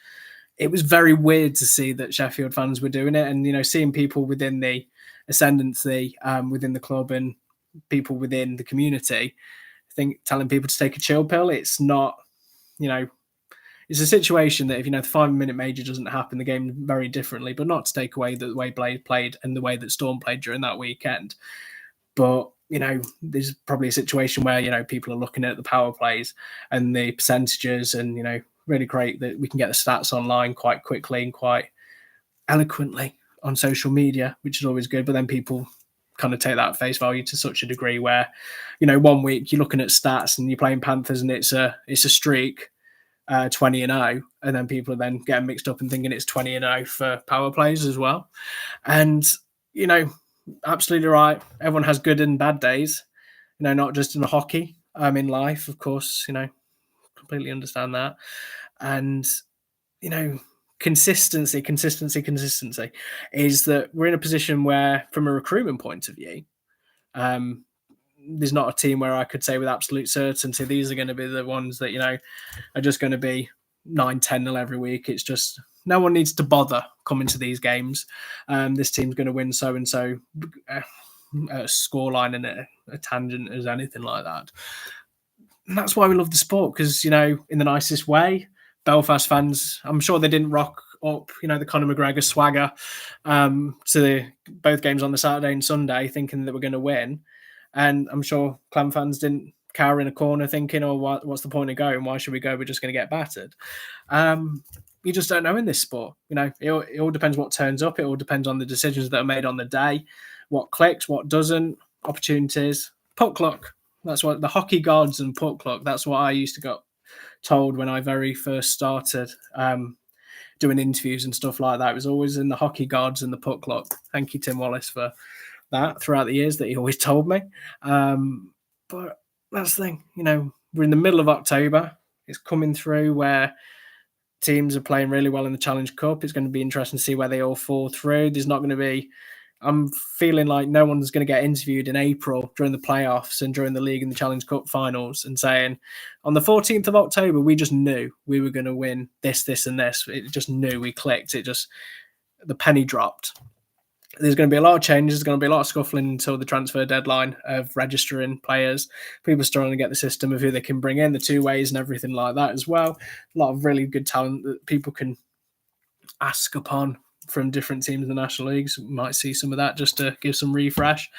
Speaker 1: it was very weird to see that Sheffield fans were doing it. And, seeing people within the ascendancy, within the club and people within the community, telling people to take a chill pill, it's not, it's a situation that if, the 5-minute major doesn't happen, the game very differently, but not to take away the way Blade played and the way that Storm played during that weekend. But, there's probably a situation where, people are looking at the power plays and the percentages and, really great that we can get the stats online quite quickly and quite eloquently on social media, which is always good. But then people kind of take that at face value to such a degree where, 1 week you're looking at stats and you're playing Panthers and it's a streak, 20-0, and then people are then getting mixed up and thinking it's 20-0 for power plays as well. And, absolutely right. Everyone has good and bad days, not just in hockey, in life, of course, completely understand that. And, consistency is that we're in a position where, from a recruitment point of view, there's not a team where I could say with absolute certainty these are going to be the ones that, are just going to be 9-10-0 every week. It's just no one needs to bother coming to these games. This team's going to win so and so, scoreline and a tangent as anything like that. And that's why we love the sport, because, in the nicest way, Belfast fans, I'm sure they didn't rock up, the Conor McGregor swagger to both games on the Saturday and Sunday thinking that we're going to win. And I'm sure Clan fans didn't cower in a corner thinking, oh, what's the point of going? Why should we go? We're just going to get battered. You just don't know in this sport. It all depends what turns up. It all depends on the decisions that are made on the day, what clicks, what doesn't, opportunities, puck luck. That's what the hockey gods and puck luck. That's what I used to get told when I very first started doing interviews and stuff like that. It was always in the hockey gods and the puck luck. Thank you, Tim Wallace, for that throughout the years that he always told me. But that's the thing, we're in the middle of October. It's coming through where teams are playing really well in the Challenge Cup. It's going to be interesting to see where they all fall through. There's not going to be, I'm feeling like no one's going to get interviewed in April during the playoffs and during the league and the Challenge Cup finals and saying, on the 14th of October, we just knew we were going to win this, this, and this. It just knew, we clicked. The penny dropped. There's going to be a lot of changes. There's going to be a lot of scuffling until the transfer deadline of registering players. People starting to get the system of who they can bring in, the two ways and everything like that as well. A lot of really good talent that people can ask upon from different teams in the National Leagues. We might see some of that just to give some refresh.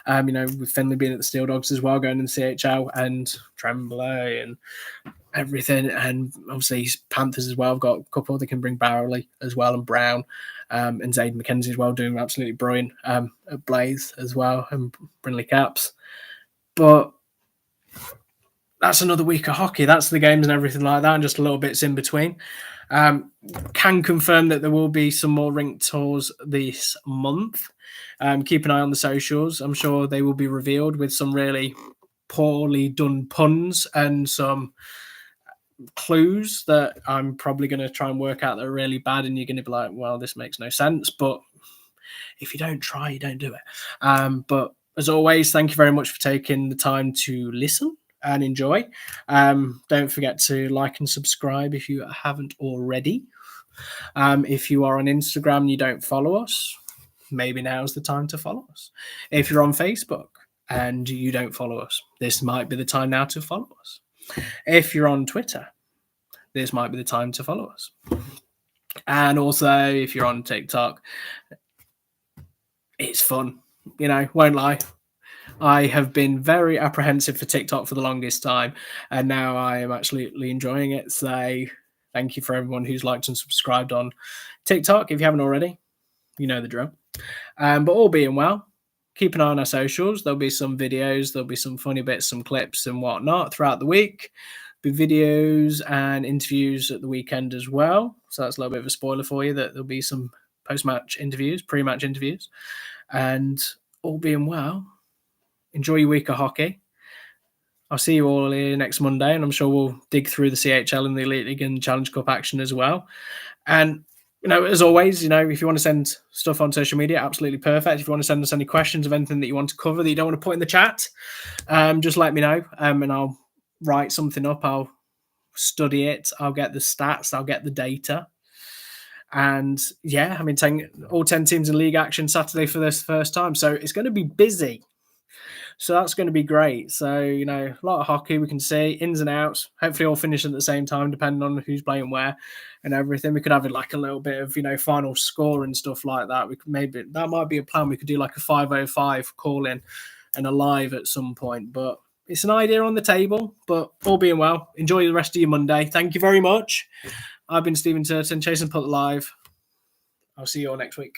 Speaker 1: With Finley being at the Steel Dogs as well, going in the CHL, and Tremblay and everything. And obviously Panthers as well. I've got a couple that can bring Barrowley as well, and Brown. And Zaid McKenzie as well, doing absolutely brilliant at Blaze as well, and Brindley Caps. But that's another week of hockey. That's the games and everything like that, and just a little bits in between. Can confirm that there will be some more rink tours this month. Keep an eye on the socials. I'm sure they will be revealed with some really poorly done puns and some clues that I'm probably going to try and work out that are really bad, and you're going to be like, well, this makes no sense. But if you don't try, you don't do it. But as always, thank you very much for taking the time to listen and enjoy. Don't forget to like and subscribe if you haven't already. If you are on Instagram and you don't follow us, maybe now's the time to follow us. If you're on Facebook and you don't follow us, this might be the time now to follow us. If you're on Twitter, this might be the time to follow us. And also, if you're on TikTok, it's fun. Won't lie. I have been very apprehensive for TikTok for the longest time, and now I am absolutely enjoying it. So thank you for everyone who's liked and subscribed on TikTok. If you haven't already, you know the drill. But all being well, keep an eye on our socials. There'll be some videos, there'll be some funny bits, some clips and whatnot throughout the week. There'll be videos and interviews at the weekend as well. So that's a little bit of a spoiler for you, that there'll be some post-match interviews, pre-match interviews. And all being well, enjoy your week of hockey. I'll see you all here next Monday, and I'm sure we'll dig through the CHL and the Elite League and Challenge Cup action as well. And as always, if you want to send stuff on social media, absolutely perfect. If you want to send us any questions of anything that you want to cover that you don't want to put in the chat, just let me know, and I'll write something up. I'll study it. I'll get the stats. I'll get the data. And yeah, all 10 teams in league action Saturday for this first time. So it's going to be busy. So that's going to be great. So, a lot of hockey we can see, ins and outs, hopefully all finish at the same time, depending on who's playing where and everything. We could have like a little bit of, final score and stuff like that. That might be a plan. We could do like a 5:05 call in and a live at some point, but it's an idea on the table. But all being well, enjoy the rest of your Monday. Thank you very much. I've been Stephen Turton, Chasing Puck Live. I'll see you all next week.